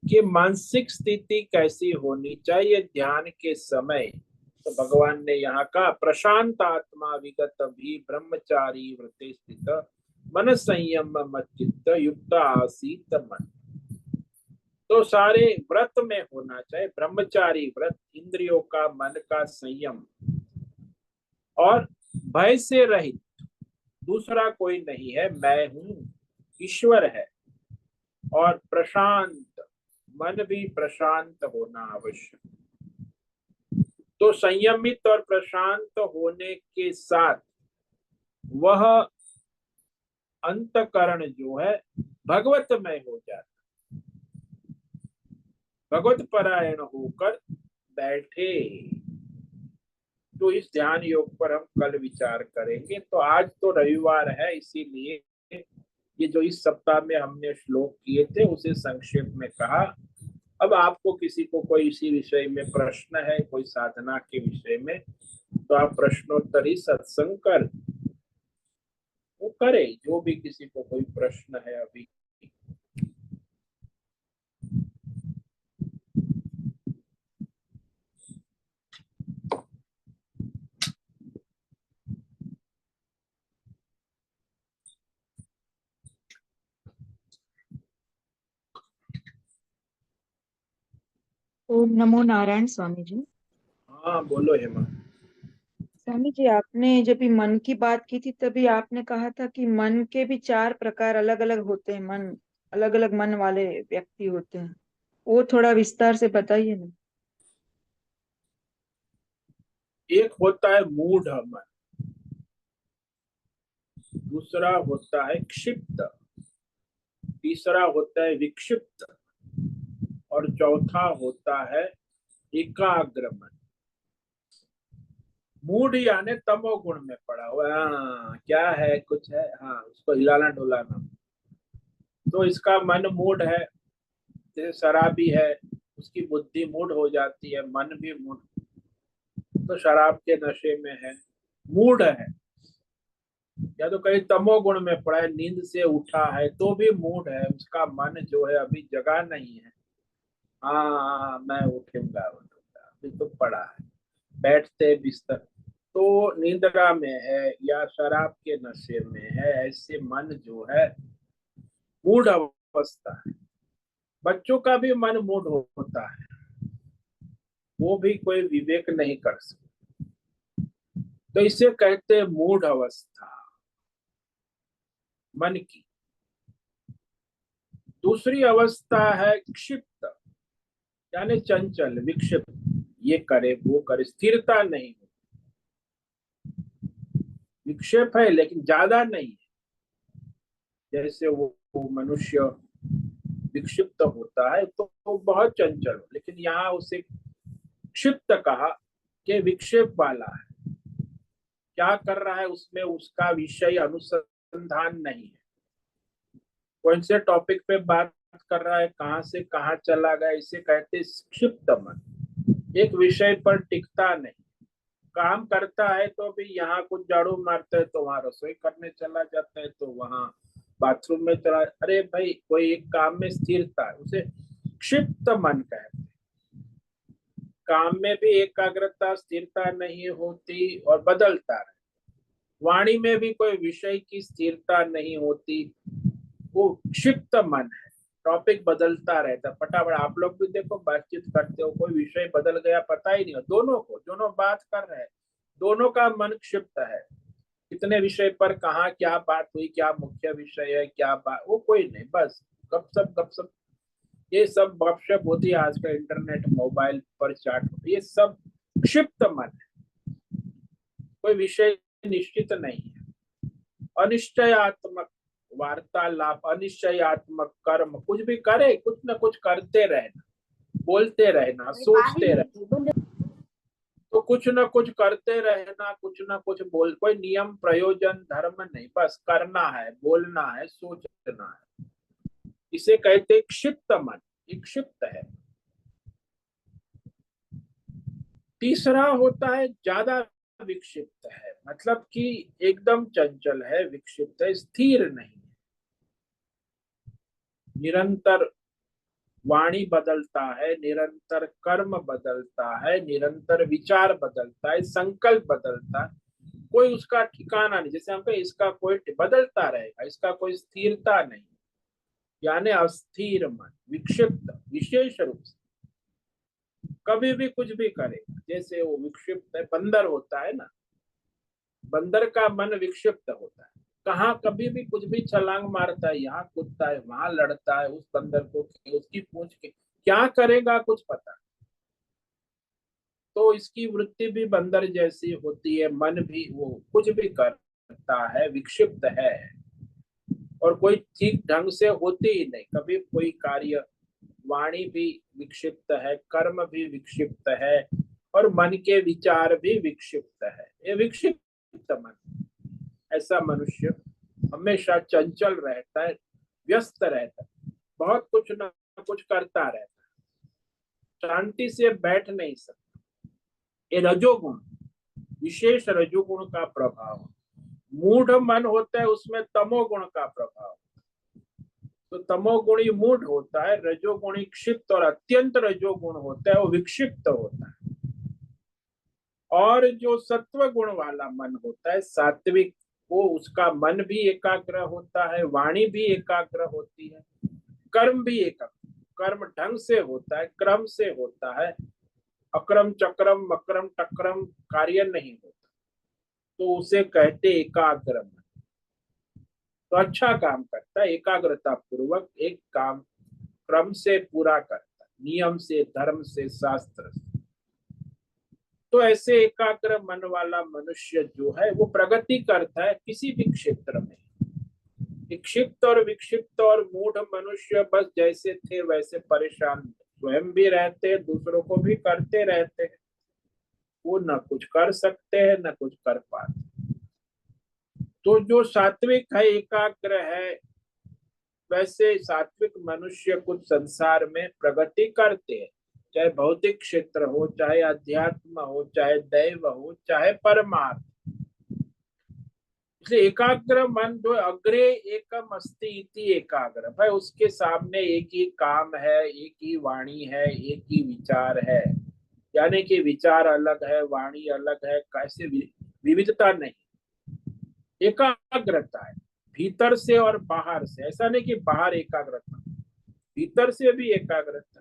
Speaker 1: कि मानसिक स्थिति कैसी होनी चाहिए ध्यान के समय। तो भगवान ने यहाँ कहा, प्रशांत आत्मा विगत भी ब्रह्मचारी व्रते स्थित मन संयम मच्चित्त युक्त आसीत मन। तो सारे व्रत में होना चाहिए, ब्रह्मचारी व्रत, इंद्रियों का मन का संयम और भय से रहित। दूसरा कोई नहीं है, मैं हूं, ईश्वर है। और प्रशांत, मन भी प्रशांत होना आवश्यक। तो संयमित और प्रशांत होने के साथ वह अंतकरण जो है भगवतमय हो जाता, भगवत परायण होकर बैठे। तो इस ध्यान योग पर हम कल विचार करेंगे। तो आज तो रविवार है, इसीलिए ये जो इस सप्ताह में हमने श्लोक किए थे उसे संक्षेप में कहा। अब आपको किसी को कोई इसी विषय में प्रश्न है, कोई साधना के विषय में, तो आप प्रश्नोत्तरी सत्संग कर वो करे। जो भी किसी को कोई प्रश्न है अभी।
Speaker 2: ओम नमो नारायण स्वामी जी।
Speaker 1: हाँ बोलो हेमा।
Speaker 2: स्वामी जी, आपने जब ये मन की बात की थी तभी आपने कहा था कि मन के भी चार प्रकार अलग अलग होते हैं, मन अलग अलग मन वाले व्यक्ति होते हैं। वो थोड़ा विस्तार से बताइए ना।
Speaker 1: एक होता है मूढ़ मन, दूसरा होता है क्षिप्त, तीसरा होता है विक्षिप्त और चौथा होता है एकाग्र मन। मूड यानी तमोगुण में पड़ा हुआ है। हाँ क्या है, कुछ है, हाँ उसको हिलाना डुलाना। तो इसका मन मूड है, जैसे शराबी है, उसकी बुद्धि मूड हो जाती है, मन भी मूड। तो शराब के नशे में है, मूड है। या तो कहीं तमोगुण में पड़ा है, नींद से उठा है तो भी मूड है, उसका मन जो है अभी जगा नहीं है। हाँ मैं उठूंगा उठूंगा, अभी तो पड़ा है, बैठते बिस्तर। तो निद्रा में है या शराब के नशे में है, ऐसे मन जो है मूड अवस्था है। बच्चों का भी मन मूड होता है, वो भी कोई विवेक नहीं कर सकता। तो इसे कहते हैं मूड अवस्था मन की। दूसरी अवस्था है क्षिप्त, यानी चंचल विक्षिप्त, ये करे वो करे, स्थिरता नहीं। विक्षेप है लेकिन ज्यादा नहीं है। जैसे वो मनुष्य विक्षिप्त होता है तो वो बहुत चंचल हो, लेकिन यहाँ उसे क्षिप्त कहा कि विक्षेप वाला है, क्या कर रहा है उसमें उसका विषय अनुसंधान नहीं है, कौन से टॉपिक पे बात कर रहा है, कहाँ से कहाँ चला गया, इसे कहते क्षिप्त मन। एक विषय पर टिकता नहीं, काम करता है तो भी यहाँ कुछ झाड़ू मारता है तो वहां रसोई करने चला जाता है, तो वहां बाथरूम में चला। अरे भाई कोई एक काम में स्थिरता है, उसे क्षिप्त मन कहते हैं। काम में भी एकाग्रता स्थिरता नहीं होती और बदलता है। वाणी में भी कोई विषय की स्थिरता नहीं होती, वो क्षिप्त मन है, टॉपिक बदलता रहता है फटाफट। आप लोग भी देखो बातचीत करते हो, कोई विषय बदल गया पता ही नहीं हो, दोनों को, दोनों बात कर रहे हैं, दोनों का मन क्षिप्त है। कितने विषय पर कहाँ क्या बात हुई, क्या मुख्य विषय है, क्या बात, वो कोई नहीं, बस गपसप गपसप। ये सब गपशप होती है आजकल इंटरनेट मोबाइल पर चैट, ये सब क्षिप्त मन है, कोई विषय निश्चित नहीं है। अनिश्चयात्मक वार्तालाप, अनिश्चयात्मक कर्म, कुछ भी करे, कुछ ना कुछ करते रहना, बोलते रहना, सोचते रहना, तो कुछ ना कुछ करते रहना, कुछ ना कुछ बोल, कोई नियम प्रयोजन धर्म नहीं, बस करना है, बोलना है, सोचना है। इसे कहते क्षिप्त मन, ये क्षिप्त है। तीसरा होता है ज्यादा विक्षिप्त है, मतलब कि एकदम चंचल है, विक्षिप्त है, स्थिर नहीं, निरंतर वाणी बदलता है, निरंतर कर्म बदलता है, निरंतर विचार बदलता है, संकल्प बदलता है, कोई उसका ठिकाना नहीं। जैसे हम कहें इसका कोई बदलता रहेगा, इसका कोई स्थिरता नहीं, यानी अस्थिर मन, विक्षिप्त, विशेष रूप से कभी भी कुछ भी करेगा। जैसे वो विक्षिप्त है, बंदर होता है ना, बंदर का मन विक्षिप्त होता है, कहाँ कभी भी कुछ भी छलांग मारता है, यहाँ कूदता है, वहां लड़ता है, उस बंदर को उसकी पूंछ के क्या करेगा कुछ पता। तो इसकी वृत्ति भी बंदर जैसी होती है, मन भी वो कुछ भी करता है, विक्षिप्त है, और कोई ठीक ढंग से होती ही नहीं कभी कोई कार्य। वाणी भी विक्षिप्त है, कर्म भी विक्षिप्त है, और मन के विचार भी विक्षिप्त है। ये विक्षिप्त मन, ऐसा मनुष्य हमेशा चंचल रहता है, व्यस्त रहता है, बहुत कुछ ना कुछ करता रहता है, शांति से बैठ नहीं सकता। ये रजोगुण, विशेष रजोगुण का प्रभाव। मूढ़ मन होता है, उसमें तमोगुण का प्रभाव। तो तमोगुणी मूढ़ होता है, रजोगुणी क्षिप्त, और अत्यंत रजोगुण होता है वो विक्षिप्त होता है। और जो सत्व गुण वाला मन होता है, सात्विक, वो उसका मन भी एकाग्र होता है, वाणी भी एकाग्र होती है, कर्म भी एकाग्र, कर्म ढंग से होता है, क्रम से होता है, अक्रम चक्रम मक्रम टक्रम कार्य नहीं होता, तो उसे कहते एकाग्र मन। तो अच्छा काम करता है, एकाग्रता पूर्वक एक काम क्रम से पूरा करता है, नियम से, धर्म से, शास्त्र से। तो ऐसे एकाग्र मन वाला मनुष्य जो है वो प्रगति करता है किसी भी क्षेत्र में। विक्षिप्त और विक्षिप्त और मूढ़ मनुष्य बस जैसे थे वैसे परेशान, स्वयं भी रहते, दूसरों को भी करते रहते हैं, वो न कुछ कर सकते हैं न कुछ कर पाते। तो जो सात्विक है, एकाग्र है, वैसे सात्विक मनुष्य कुछ संसार में प्रगति करते हैं, चाहे भौतिक क्षेत्र हो, चाहे अध्यात्म हो, चाहे दैव हो, चाहे परमार्थ। इसलिए एकाग्र मन जो अग्रे एकम अस्ति इति एकाग्र, भाई उसके सामने एक ही काम है, एक ही वाणी है, एक ही विचार है, यानी कि विचार अलग है, वाणी अलग है, कैसे विविधता नहीं, एकाग्रता है भीतर से और बाहर से। ऐसा नहीं कि बाहर एकाग्रता, भीतर से भी एकाग्रता,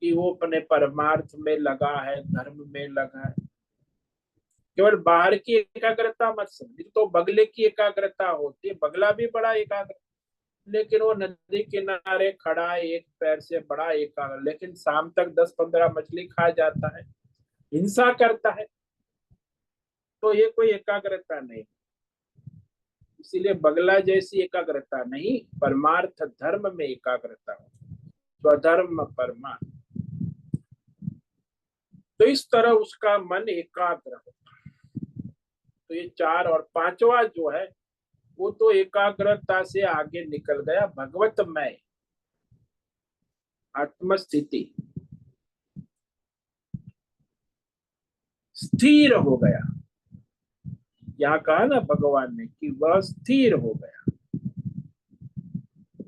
Speaker 1: कि वो अपने परमार्थ में लगा है, धर्म में लगा है। केवल बाहर की एकाग्रता मत समझिए, तो बगले की एकाग्रता होती है, बगला भी बड़ा एकाग्र, लेकिन वो नदी किनारे खड़ा है, एक पैर से बड़ा एकाग्र, लेकिन शाम तक 10-15 मछली खा जाता है, हिंसा करता है, तो ये कोई एकाग्रता नहीं। इसीलिए बगला जैसी एकाग्रता नहीं, परमार्थ धर्म में एकाग्रता हो, स्वधर्म परमार्थ। तो इस तरह उसका मन एकाग्र हो। तो ये चार, और पांचवा जो है वो तो एकाग्रता से आगे निकल गया, भगवतमय आत्मस्थिति, स्थिर हो गया। यहाँ कहा ना भगवान ने कि वह स्थिर हो गया,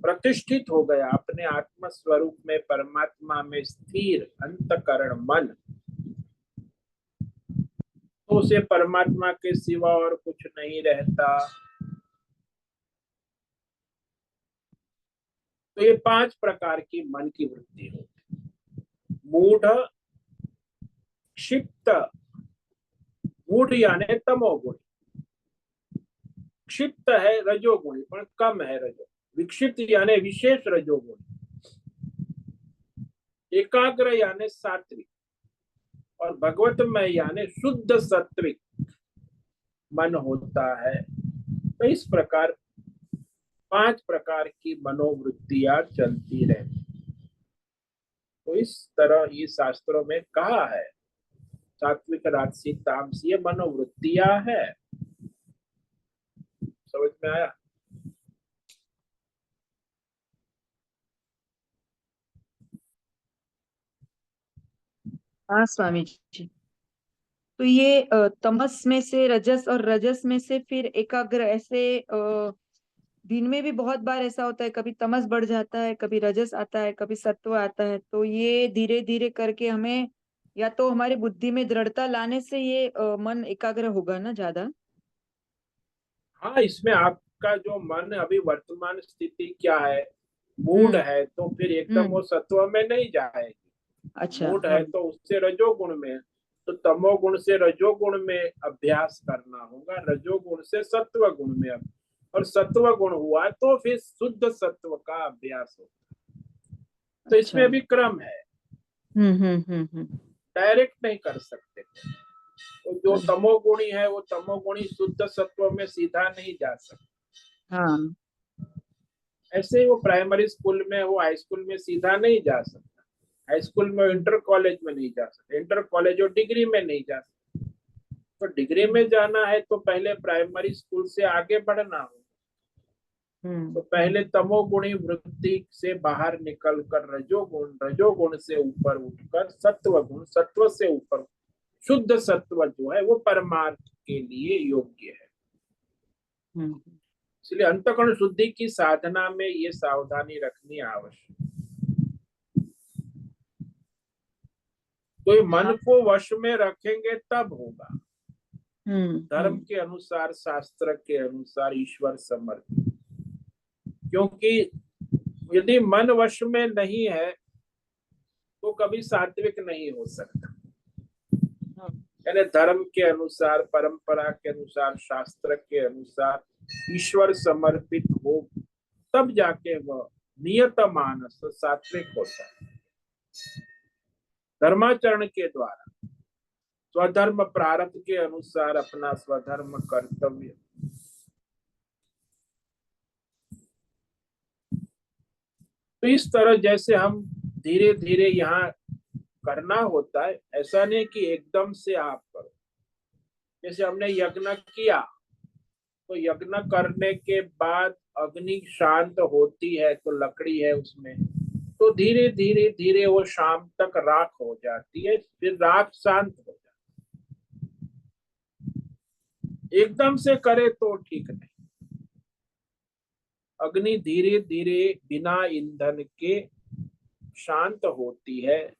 Speaker 1: प्रतिष्ठित हो गया अपने आत्म स्वरूप में, परमात्मा में स्थिर अंतकरण मन। तो उसे परमात्मा के सिवा और कुछ नहीं रहता। तो ये 5 प्रकार की मन की वृत्ति होती, मूढ़, क्षिप्त, मूढ़ यानी तमोगुण, क्षिप्त है रजोगुणी पर कम है रजो, विकसित यानी विशेष रजोगुण, एकाग्र यानी सात्विक, और भगवतमय यानी शुद्ध सात्विक मन होता है। तो इस प्रकार 5 प्रकार की मनोवृत्तियां चलती रहती। तो इस तरह ये शास्त्रों में कहा है, सात्विक राजसिक तामसिक ये मनोवृत्तियां है। समझ में आया?
Speaker 2: हाँ स्वामी जी। तो ये तमस में से रजस और रजस में से फिर एकाग्र, ऐसे दिन में भी बहुत बार ऐसा होता है, कभी तमस बढ़ जाता है, कभी रजस आता है, कभी सत्व आता है। तो ये धीरे धीरे करके हमें, या तो हमारी बुद्धि में दृढ़ता लाने से ये मन एकाग्र होगा ना ज्यादा।
Speaker 1: हाँ, इसमें आपका जो मन अभी वर्तमान स्थिति क्या है, मूड
Speaker 2: हम्म।
Speaker 1: है, तो फिर एकदम
Speaker 2: हम्म।
Speaker 1: वो सत्व में नहीं जाएगी।
Speaker 2: अच्छा।
Speaker 1: मूड
Speaker 2: हाँ।
Speaker 1: है तो उससे रजोगुण में, तो तमोगुण से रजोगुण में अभ्यास करना होगा, रजोगुण से सत्व गुण में और सत्व गुण हुआ तो फिर शुद्ध सत्व का अभ्यास होगा। तो
Speaker 2: अच्छा।
Speaker 1: इसमें भी क्रम है, डायरेक्ट नहीं कर सकते। तो जो
Speaker 2: अरे,
Speaker 1: तमोगुणी है वो तमोगुणी शुद्ध सत्व में सीधा नहीं जा सकता।
Speaker 2: हाँ।
Speaker 1: ऐसे ही वो प्राइमरी स्कूल में, वो हाई स्कूल में सीधा नहीं जा सकता, हाई स्कूल में इंटर कॉलेज में नहीं जा सकता, इंटर कॉलेज और डिग्री में नहीं जा सकता। तो डिग्री में जाना है तो पहले प्राइमरी स्कूल से आगे बढ़ना हो। तो
Speaker 2: हम्म।
Speaker 1: पहले तमोगुणी वृत्ति से बाहर निकलकर रजोगुण, रजोगुण से ऊपर उठकर सत्व गुण, सत्व से ऊपर शुद्ध सत्व जो है वो परमार्थ के लिए योग्य है।
Speaker 2: हम्म।
Speaker 1: इसलिए अंतःकरण शुद्धि की साधना में ये सावधानी रखनी आवश्यक। तो ये मन
Speaker 2: हाँ।
Speaker 1: को वश में रखेंगे तब होगा। धर्म
Speaker 2: हम्म।
Speaker 1: के अनुसार, शास्त्र के अनुसार ईश्वर समर्पित। क्योंकि यदि मन वश में नहीं है तो कभी सात्विक नहीं हो सकता।
Speaker 2: हाँ।
Speaker 1: यानी धर्म के अनुसार, परंपरा के अनुसार, शास्त्र के अनुसार ईश्वर समर्पित हो तब जाके वह नियत मानस सात्विक होता है। धर्माचरण के द्वारा स्वधर्म प्रारब्ध के अनुसार अपना स्वधर्म कर्तव्य। तो इस तरह जैसे हम धीरे धीरे यहाँ करना होता है, ऐसा नहीं कि एकदम से आप करो। जैसे हमने यज्ञ किया तो यज्ञ करने के बाद अग्नि शांत होती है तो लकड़ी है उसमें, तो धीरे धीरे धीरे वो शाम तक राख हो जाती है, फिर राख शांत हो जाती है। एकदम से करे तो ठीक नहीं। अग्नि धीरे धीरे बिना ईंधन के शांत होती है,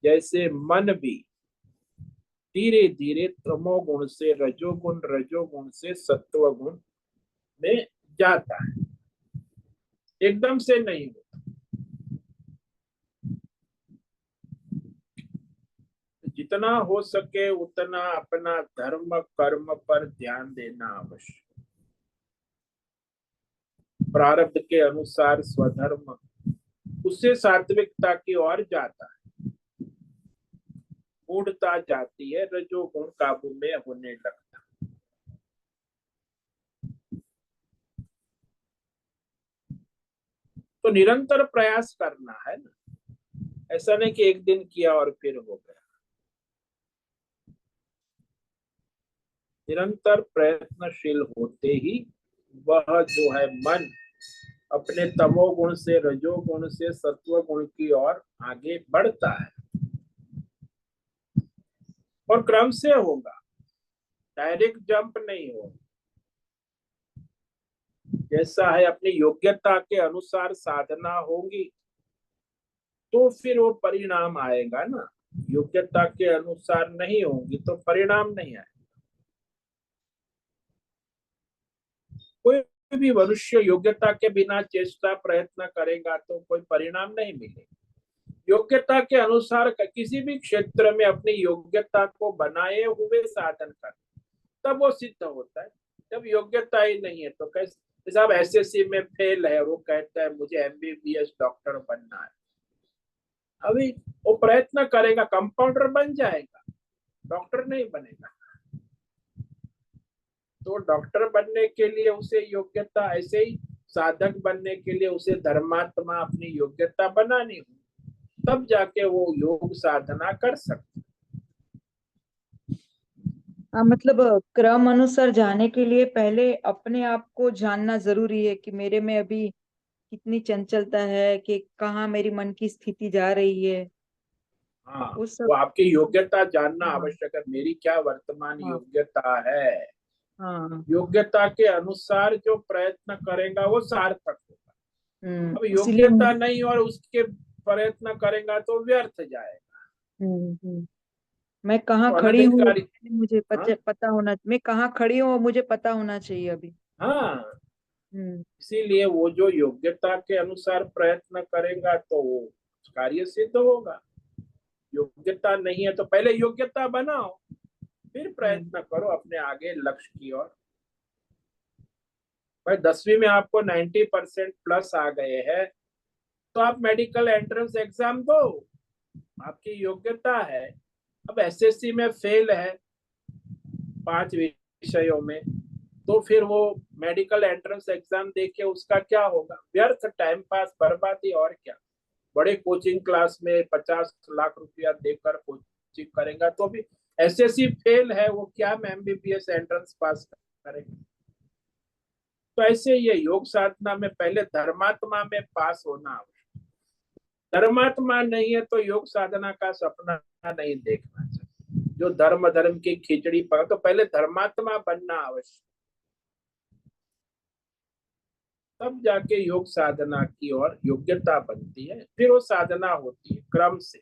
Speaker 1: जैसे मन भी धीरे धीरे तमोगुण से रजोगुण, रजोगुण से सत्वगुण में जाता है, एकदम से नहीं होता। जितना हो सके उतना अपना धर्म कर्म पर ध्यान देना आवश्यक। प्रारब्ध के अनुसार स्वधर्म, उससे सात्विकता की ओर जाता है, मूढ़ता जाती है, रजोगुण काबू में होने लगता। तो निरंतर प्रयास करना है ना, ऐसा नहीं कि एक दिन किया और फिर हो गया। निरंतर प्रयत्नशील होते ही वह जो है मन अपने तमोगुण से, रजोगुण से सत्व गुण की ओर आगे बढ़ता है, और क्रम से होगा, डायरेक्ट जंप नहीं होगा। जैसा है अपनी योग्यता के अनुसार साधना होगी तो फिर वो परिणाम आएगा ना। योग्यता के अनुसार नहीं होगी तो परिणाम नहीं आएगा। कोई भी मनुष्य योग्यता के बिना चेष्टा प्रयत्न करेगा तो कोई परिणाम नहीं मिलेगा। योग्यता के अनुसार किसी भी क्षेत्र में अपनी योग्यता को बनाए हुए साधन कर, तब वो सिद्ध होता है। जब योग्यता ही नहीं है तो कैसे जैसे आप एसएससी में फेल है, वो कहता है मुझे एमबीबीएस डॉक्टर बनना है, अभी वो प्रयत्न करेगा, कंपाउंडर बन जाएगा, डॉक्टर नहीं बनेगा। तो डॉक्टर बनने के लिए उसे योग्यता, ऐसे ही साधक बनने के लिए उसे धर्मात्मा अपनी योग्यता बनानी हो, तब जाके वो योग साधना कर सकता।
Speaker 2: हाँ, मतलब क्रम अनुसार जाने के लिए पहले अपने आप को जानना जरूरी है कि मेरे में अभी कितनी चंचलता है, कि कहाँ मेरी मन की स्थिति जा रही है।
Speaker 1: हाँ,
Speaker 2: वो
Speaker 1: वो
Speaker 2: सब।
Speaker 1: आपकी योग्यता जानना
Speaker 2: हाँ।
Speaker 1: आवश्यक है, मेरी क्या वर्तमान
Speaker 2: हाँ।
Speaker 1: योग्यता है।
Speaker 2: हाँ।
Speaker 1: योग्यता के अनुसार जो प्रयत्न करेगा वो सार्थक होगा। अब
Speaker 2: इसीलिए
Speaker 1: योग्यता नहीं और उसके प्रयत्न करेगा तो व्यर्थ जाएगा।
Speaker 2: मैं कहाँ
Speaker 1: तो
Speaker 2: खड़ी हूँ,
Speaker 1: अनधिकारी।
Speaker 2: मुझे
Speaker 1: हाँ,
Speaker 2: पता होना, मैं कहाँ खड़ी हूँ और मुझे पता होना चाहिए अभी।
Speaker 1: हाँ,
Speaker 2: हम्म।
Speaker 1: इसीलिए वो जो योग्यता के अनुसार प्रयत्न करेगा तो वो कार्य सिद्ध होगा। योग्यता नहीं है तो पहले योग्यता बनाओ, फिर
Speaker 2: हम्म।
Speaker 1: प्रयत्न करो अपने आगे लक्ष्य की ओर। भाई 10वीं में आपको 90% प्लस आ गए हैं, तो आप मेडिकल एंट्रेंस एग्जाम दो, आपकी योग्यता है। अब एसएससी में फेल है 5 विषयों में, तो फिर वो मेडिकल एंट्रेंस एग्जाम देके उसका क्या होगा? व्यर्थ टाइम पास, बर्बादी, और क्या। बड़े कोचिंग क्लास में 50 लाख रुपया देकर कोचिंग करेगा तो भी एसएससी फेल है, वो क्या एमबीबीएस एंट्रेंस पास करेगा? तो ऐसे ये योग साधना में पहले धर्मात्मा में पास होना आवश्यक। धर्मात्मा नहीं है तो योग साधना का सपना नहीं देखना चाहिए। जो धर्म धर्म की खिचड़ी पर, तो पहले धर्मात्मा बनना आवश्यक, तब जाके योग साधना की ओर योग्यता बनती है, फिर वो साधना होती है क्रम से।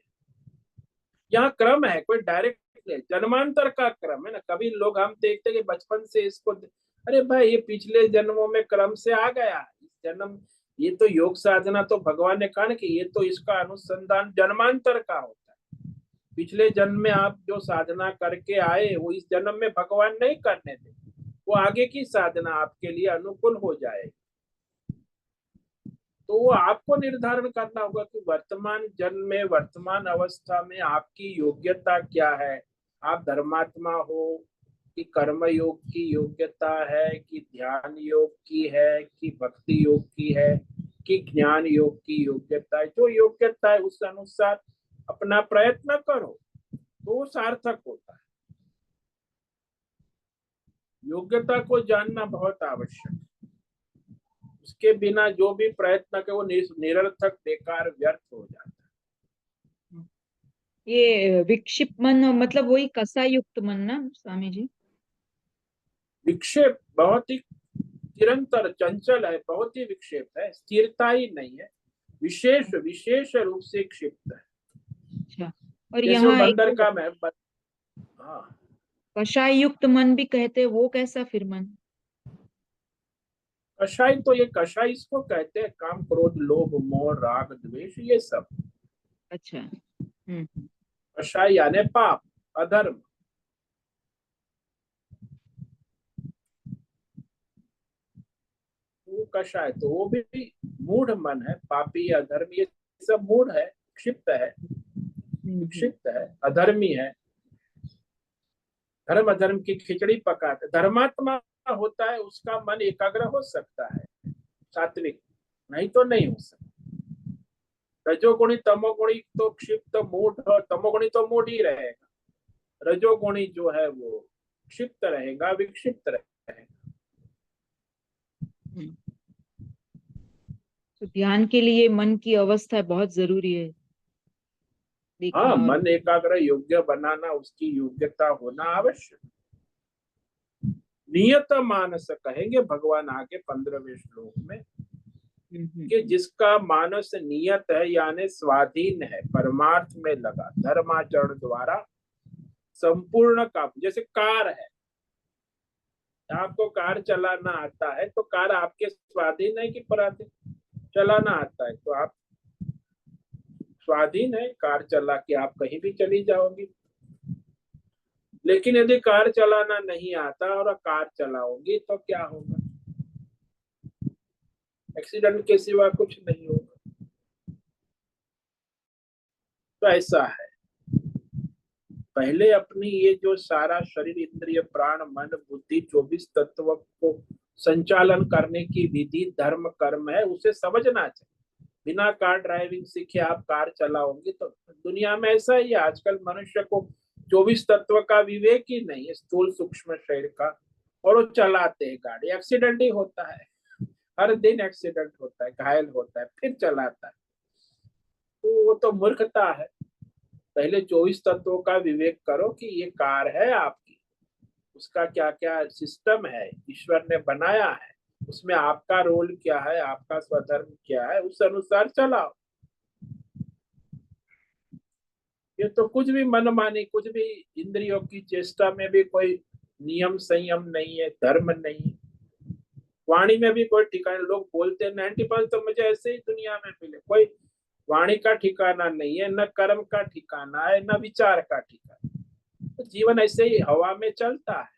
Speaker 1: यहाँ क्रम है, कोई डायरेक्ट नहीं, जन्मांतर का क्रम है ना। कभी लोग हम देखते कि बचपन से इसको, अरे भाई ये पिछले जन्मों में क्रम से आ गया, इस जन्म, ये तो योग साधना तो भगवान ने कहा ना कि ये तो इसका अनुसंधान जन्मांतर का होता है। पिछले जन्म में आप जो साधना करके आए वो इस जन्म में भगवान नहीं करने दे, वो आगे की साधना आपके लिए अनुकूल हो जाएगी। तो वो आपको निर्धारण करना होगा कि वर्तमान जन्म में, वर्तमान अवस्था में आपकी योग्यता क्या है। आप धर्मात्मा हो कि कर्म योग की योग्यता है, कि ध्यान योग की है, कि भक्ति योग की है, कि ज्ञान योग की योग्यता है। जो योग्यता है उस अनुसार अपना प्रयत्न करो तो वो सार्थक होता है। योग्यता को जानना बहुत आवश्यक है। उसके बिना जो भी प्रयत्न के वो निरर्थक, बेकार, व्यर्थ हो जाता है।
Speaker 2: ये विक्षिप्त मन मतलब वही कसा युक्त मन ना स्वामी जी?
Speaker 1: विक्षेप बहुत ही निरंतर चंचल है, बहुत ही विक्षेप है, स्थिरता ही नहीं है, विशेष विशेष रूप से क्षिप्त है।
Speaker 2: अच्छा। और
Speaker 1: जैसे वो
Speaker 2: यहाँ
Speaker 1: बंदर
Speaker 2: एक
Speaker 1: का मैं हाँ,
Speaker 2: कषाय युक्त मन भी कहते हैं, वो कैसा फिर मन?
Speaker 1: कषाय तो, ये कषाय इसको कहते हैं काम क्रोध लोभ मोह राग द्वेष ये सब।
Speaker 2: अच्छा। हम्म।
Speaker 1: कषाय यानी पाप, अधर्म। वो कषाय तो वो भी मूढ़ मन है, पापी अधर्म ये सब मूढ़ है, क्षिप्त है,
Speaker 2: हम्म।
Speaker 1: विक्षिप्त है, अधर्मी है। धर्म अधर्म की खिचड़ी पकाते। धर्मात्मा होता है उसका मन एकाग्र हो सकता है, सात्विक, नहीं तो नहीं हो सकता। रजोगुणी तमोगुणी तो क्षिप्त मूढ़, तमोगुणी तो मूढ़ ही रहेगा, रजोगुणी जो है वो क्षिप्त रहेगा, विक्षिप्त रहेगा।
Speaker 2: हम्म। तो ध्यान के लिए मन की अवस्था बहुत जरूरी है,
Speaker 1: हाँ,
Speaker 2: देखना और।
Speaker 1: मन एकाग्र योग्य बनाना, उसकी योग्यता होना आवश्यक। नियत मानस कहेंगे भगवान आगे 15वें श्लोक में, कि जिसका मानस नियत है यानी स्वाधीन है, परमार्थ में लगा, धर्माचरण द्वारा संपूर्ण काम। जैसे कार है, आपको कार चलाना आता है तो कार आपके स्वाधीन है कि पराधीन? चलाना आता है तो आप स्वाधीन है, कार चला के आप कहीं भी चली जाओगी। लेकिन यदि कार चलाना नहीं आता और कार चलाओगी तो क्या होगा? एक्सीडेंट के सिवा कुछ नहीं होगा। तो ऐसा है, पहले अपनी ये जो सारा शरीर इंद्रिय प्राण मन बुद्धि 24 तत्व को संचालन करने की विधि धर्म कर्म है, उसे समझना चाहिए। बिना कार ड्राइविंग सीखे आप कार चलाओगे तो दुनिया में ऐसा ही है, आजकल मनुष्य को 24 तत्व का विवेक ही नहीं है, स्थूल सूक्ष्म शरीर का, और वो चलाते हैं गाड़ी, एक्सीडेंट ही होता है, हर दिन एक्सीडेंट होता है, घायल होता है, फिर चलाता है। तो वो तो मूर्खता है। पहले 24 तत्वों का विवेक करो कि ये कार है आपकी, उसका क्या क्या सिस्टम है ईश्वर ने बनाया है, उसमें आपका रोल क्या है, आपका स्वधर्म क्या है, उस अनुसार चलाओ। ये तो कुछ भी मनमानी, कुछ भी इंद्रियों की चेष्टा में भी कोई नियम संयम नहीं है, धर्म नहीं है। वाणी में भी कोई ठिकाना, लोग बोलते हैं 90% तो मुझे ऐसे ही दुनिया में मिले, कोई वाणी का ठिकाना नहीं है, न कर्म का ठिकाना है, न विचार का ठिकाना। तो जीवन ऐसे ही हवा में चलता है।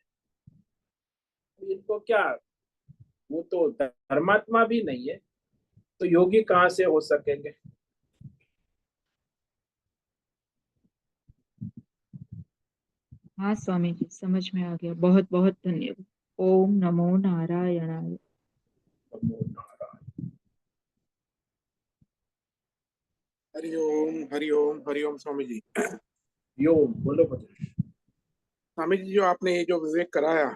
Speaker 1: इनको क्या, वो तो धर्मात्मा भी नहीं है, तो योगी कहाँ से हो सकेंगे।
Speaker 2: हाँ स्वामी जी, समझ में आ गया। बहुत बहुत धन्यवाद। ओम नमो नारायणाय।
Speaker 1: नमो नारायण।
Speaker 3: हरि ओम हरि ओम हरि ओम। स्वामी जी,
Speaker 1: यो बोलो बच्चे।
Speaker 3: स्वामी जी, जो आपने ये जो विवेक कराया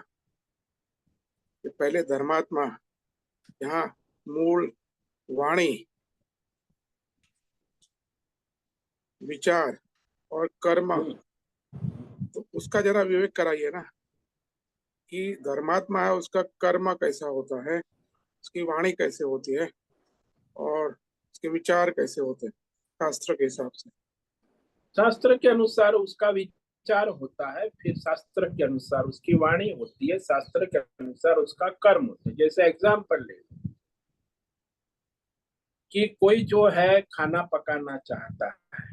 Speaker 3: कि पहले धर्मात्मा, यहाँ मूल वाणी, विचार और कर्म, तो उसका जरा विवेक कराइए ना कि धर्मात्मा है, उसका कर्म कैसा होता है, उसकी वाणी कैसे होती है और उसके विचार कैसे होते हैं शास्त्र के हिसाब से।
Speaker 1: शास्त्र के अनुसार उसका विचार होता है, फिर शास्त्र के अनुसार उसकी वाणी होती है, शास्त्र के अनुसार उसका कर्म होता है। जैसे एग्जाम्पल ले कि कोई जो है खाना पकाना चाहता है,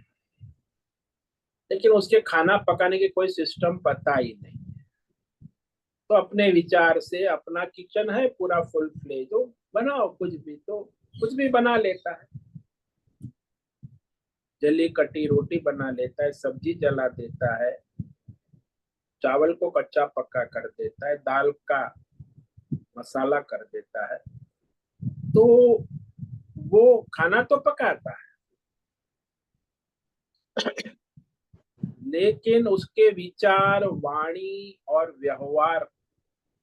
Speaker 1: लेकिन उसके खाना पकाने के कोई सिस्टम पता ही नहीं, तो अपने विचार से अपना किचन है पूरा फुल फ्लेज, जो बनाओ कुछ भी, तो कुछ भी बना लेता है, जली कटी रोटी बना लेता है, सब्जी जला देता है, चावल को कच्चा पक्का कर देता है, दाल का मसाला कर देता है। तो वो खाना तो पकाता है, लेकिन उसके विचार वाणी और व्यवहार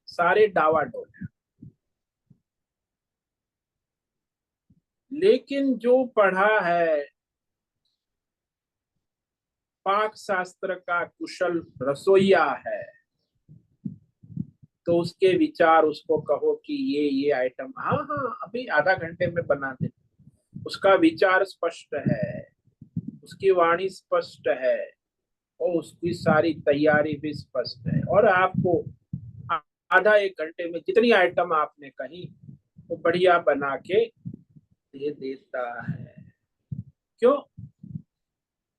Speaker 1: सारे डावाडोल है। लेकिन जो पढ़ा है, पाक शास्त्र का कुशल रसोईया है, तो उसके विचार उसको कहो कि ये आइटम, हाँ हाँ अभी आधा घंटे में बना दे, उसका विचार स्पष्ट है, उसकी वाणी स्पष्ट है, और उसकी सारी तैयारी भी स्पष्ट है, और आपको आधा एक घंटे में जितनी आइटम आपने कही वो बढ़िया बना के दे देता है। क्यों?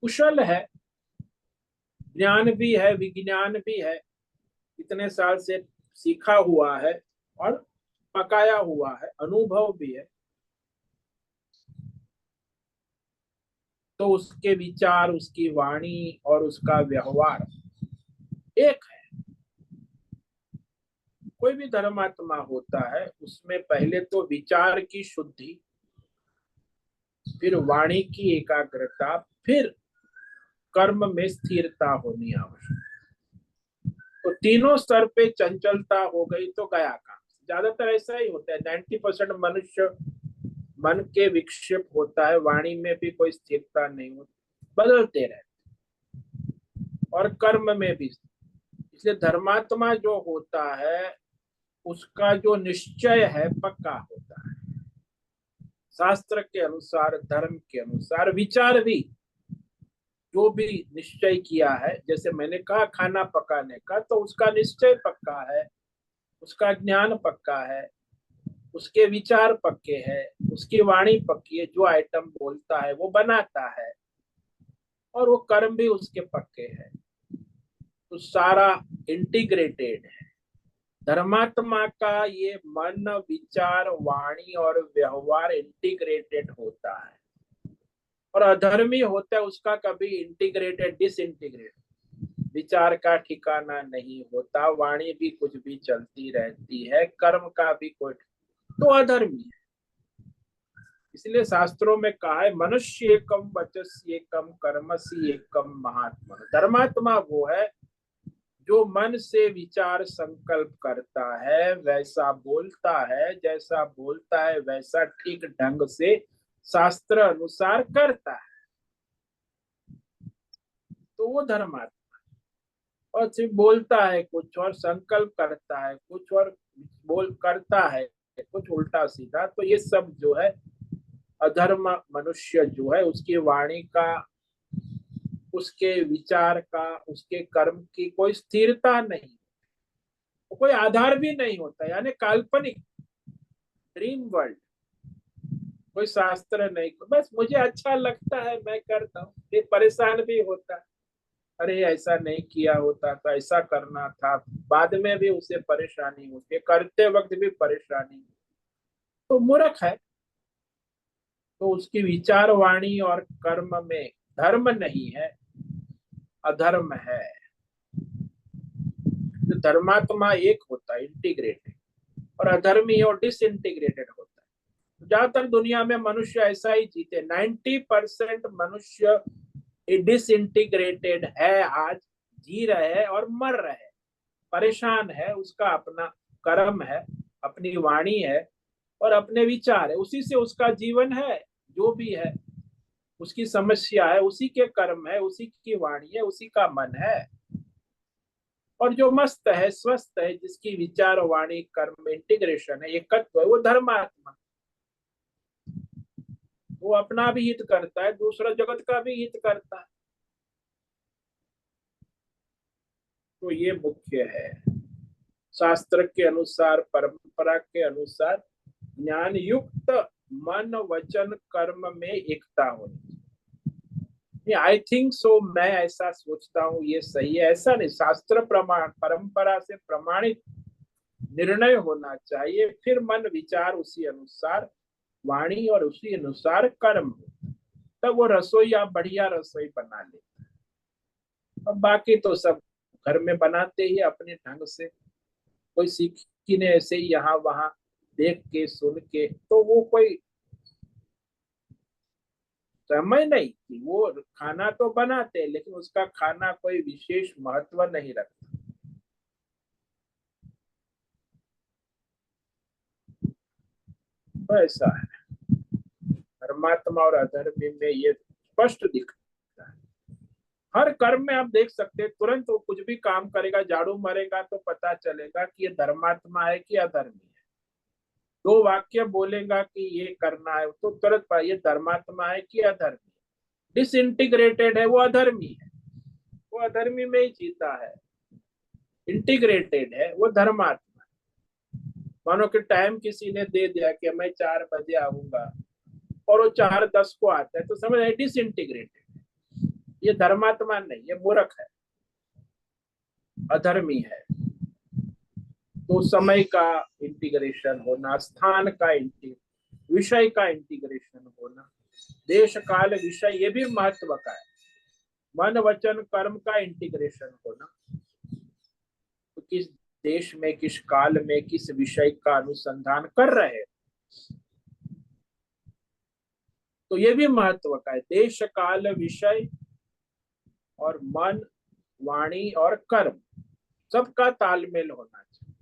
Speaker 1: कुशल है, ज्ञान भी है, विज्ञान भी है, इतने साल से सीखा हुआ है और पकाया हुआ है, अनुभव भी है, तो उसके विचार, उसकी वाणी और उसका व्यवहार एक है। कोई भी धर्मात्मा होता है, उसमें पहले तो विचार की शुद्धि, फिर वाणी की एकाग्रता, फिर कर्म में स्थिरता होनी आवश्यक। तो तीनों स्तर पे चंचलता हो गई तो गया काम। ज्यादातर ऐसा ही होता है, 90% मनुष्य मन के विक्षेप होता है, वाणी में भी कोई स्थिरता नहीं होती, बदलते रहते, और कर्म में भी। इसलिए धर्मात्मा जो होता है उसका जो निश्चय है पक्का होता है, शास्त्र के अनुसार, धर्म के अनुसार, विचार भी जो भी निश्चय किया है, जैसे मैंने कहा खाना पकाने का, तो उसका निश्चय पक्का है, उसका ज्ञान पक्का है, उसके विचार पक्के हैं, उसकी वाणी पक्की है, जो आइटम बोलता है वो बनाता है, और वो कर्म भी उसके पक्के हैं। तो सारा इंटीग्रेटेड है। धर्मात्मा का ये मन, विचार, वाणी और व्यवहार इंटीग्रेटेड होता है, और अधर्मी होता है उसका कभी इंटीग्रेटेड डिसइंटीग्रेटेड। विचार का ठिकाना नहीं होता, वाणी भी कुछ भी चलती रहती है, कर्म का भी कोई, तो अधर्मी है। इसलिए शास्त्रों में कहा है मनुष्य एकम वचस्य एकम कर्मसि एकम महात्मा। धर्मात्मा वो है जो मन से विचार संकल्प करता है, वैसा बोलता है, जैसा बोलता है वैसा ठीक ढंग से शास्त्र अनुसार करता है, तो वो धर्मात्मा। और सिर्फ बोलता है कुछ और संकल्प करता है कुछ और, बोल करता है कुछ उल्टा सीधा, तो ये सब जो है अधर्म मनुष्य जो है, उसकी वाणी का, उसके विचार का, उसके कर्म की कोई स्थिरता नहीं, कोई आधार भी नहीं होता, यानी काल्पनिक ड्रीम वर्ल्ड, कोई शास्त्र नहीं, बस मुझे अच्छा लगता है मैं करता हूँ, फिर परेशान भी होता है, अरे ऐसा नहीं किया होता तो ऐसा करना था, बाद में भी उसे परेशानी होती है, करते वक्त भी परेशानी, तो मूर्ख है। तो उसकी विचार, वाणी और कर्म में धर्म नहीं है, अधर्म है। तो धर्मात्मा एक होता है इंटीग्रेटेड, और अधर्मी और डिसइंटीग्रेटेड होता है। ज्यादातर दुनिया में मनुष्य ऐसा ही जीते, 90% मनुष्य डिसइंटीग्रेटेड है, आज जी रहे हैं और मर रहे हैं, परेशान है, उसका अपना कर्म है, अपनी वाणी है और अपने विचार है, उसी से उसका जीवन है, जो भी है उसकी समस्या है, उसी के कर्म है, उसी की वाणी है, उसी का मन है। और जो मस्त है, स्वस्थ है, जिसकी विचार, वाणी, कर्म इंटीग्रेशन है, एकत्व है, वो धर्मात्मा। वो अपना भी हित करता है, दूसरा जगत का भी हित करता है, तो ये मुख्य है। शास्त्र के अनुसार, परंपरा के अनुसार ज्ञान युक्त मन, वचन, कर्म में एकता होनी। आई थिंक सो, मैं ऐसा सोचता हूँ, ये सही है, ऐसा नहीं, शास्त्र प्रमाण, परंपरा से प्रमाणित निर्णय होना चाहिए, फिर मन विचार उसी अनुसार, वाणी और उसी अनुसार कर्म, तब वो रसोई आप बढ़िया रसोई बना लेते हैं। अब बाकी तो सब घर में बनाते ही अपने ढंग से, कोई सीखी ने ऐसे ही यहाँ वहां देख के सुन के, तो वो कोई समय नहीं कि वो खाना तो बनाते लेकिन उसका खाना कोई विशेष महत्व नहीं रखता। तो ऐसा है, धर्मात्मा और अधर्मी में ये स्पष्ट दिखता है। हर कर्म में आप देख सकते हैं, तुरंत वो कुछ भी काम करेगा, झाड़ू मारेगा तो पता चलेगा कि ये धर्मात्मा है कि अधर्मी है। दो वाक्य बोलेगा कि ये करना है तो तुरंत ये धर्मात्मा है कि अधर्मी है। डिसइंटीग्रेटेड है वो अधर्मी है, वो अधर्मी में ही जीता है। इंटीग्रेटेड है वो धर्मात्मा। मानो कि टाइम किसी ने दे दिया कि मैं 4 बजे आऊंगा और वो 4:10 को आता है, तो समझ आए डिसइंटीग्रेटेड, ये धर्मात्मा नहीं, ये मूर्ख है, अधर्मी है। तो समय का इंटीग्रेशन होना, स्थान का विषय का इंटीग्रेशन होना, देश काल विषय ये भी महत्व का है। मन वचन कर्म का इंटीग्रेशन होना, तो किस देश में, किस काल में, किस विषय का अनुसंधान कर रहे हैं, तो ये भी महत्व का है। देश काल विषय और मन, वाणी और कर्म सबका तालमेल होना चाहिए,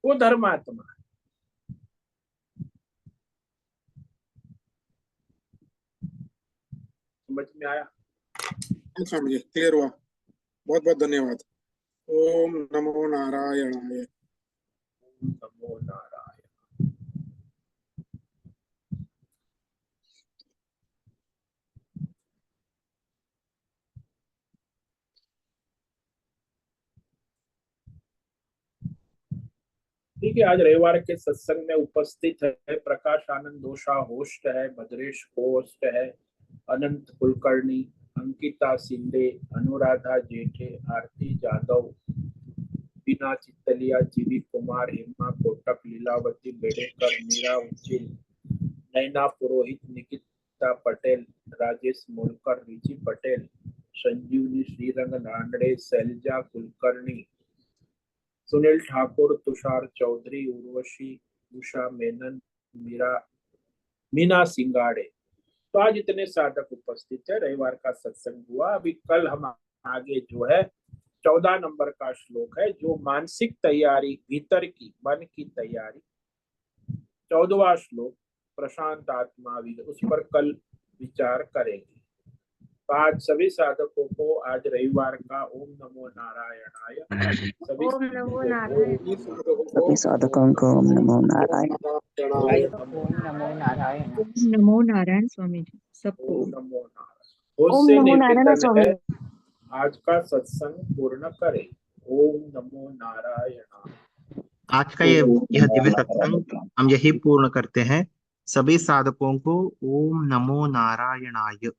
Speaker 1: वो धर्मात्मा है। समझ में आया?
Speaker 3: स्वामी जी क्लियर हुआ, बहुत बहुत धन्यवाद। ओम नमो नारायणाय।
Speaker 1: नमो नारायण। ठीक है, आज रविवार के सत्संग में उपस्थित है प्रकाश आनंद दोषा होस्ट है, भद्रेश होस्ट है, अनंत कुलकर्णी, अंकिता सिंधे, अनुराधा जेठे, आरती जादव, बीना चित्तलिया, जीवी कुमार, हेमा कोटक, लीलावती बेड़ेकर, मीरा उचिल, नैना पुरोहित, निकिता पटेल, राजेश मोलकर, रिची पटेल, संजीवनी श्रीरंग नांगड़े, शैलजा कुलकर्णी, सुनील ठाकुर, तुषार चौधरी, उर्वशी, उषा मेनन, मीना सिंगाड़े। तो आज इतने साधक उपस्थित है। रविवार का सत्संग हुआ। अभी कल हम आगे जो है 14 नंबर का श्लोक है, जो मानसिक तैयारी, भीतर की मन की तैयारी, 14वां श्लोक प्रशांत आत्मा विद, उस पर कल विचार करेंगे। तो आज सभी साधकों को आज रविवार का ओम नमो नारायणाय,
Speaker 4: ओम नमो नारायण।
Speaker 5: सभी साधकों को ओम नमो नारायण।
Speaker 2: ओम नमो नारायण स्वामी जी सबको।
Speaker 1: ओम नमो नारायण।
Speaker 4: ओम
Speaker 1: उससे
Speaker 4: नमो नारायण
Speaker 1: निवेदन
Speaker 4: स्वामी।
Speaker 1: है आज का सत्संग पूर्ण करें। ओम नमो नारायण।
Speaker 6: आज का यह दिव्य सत्संग हम यही पूर्ण करते हैं। सभी साधकों को ओम नमो नारायणाय।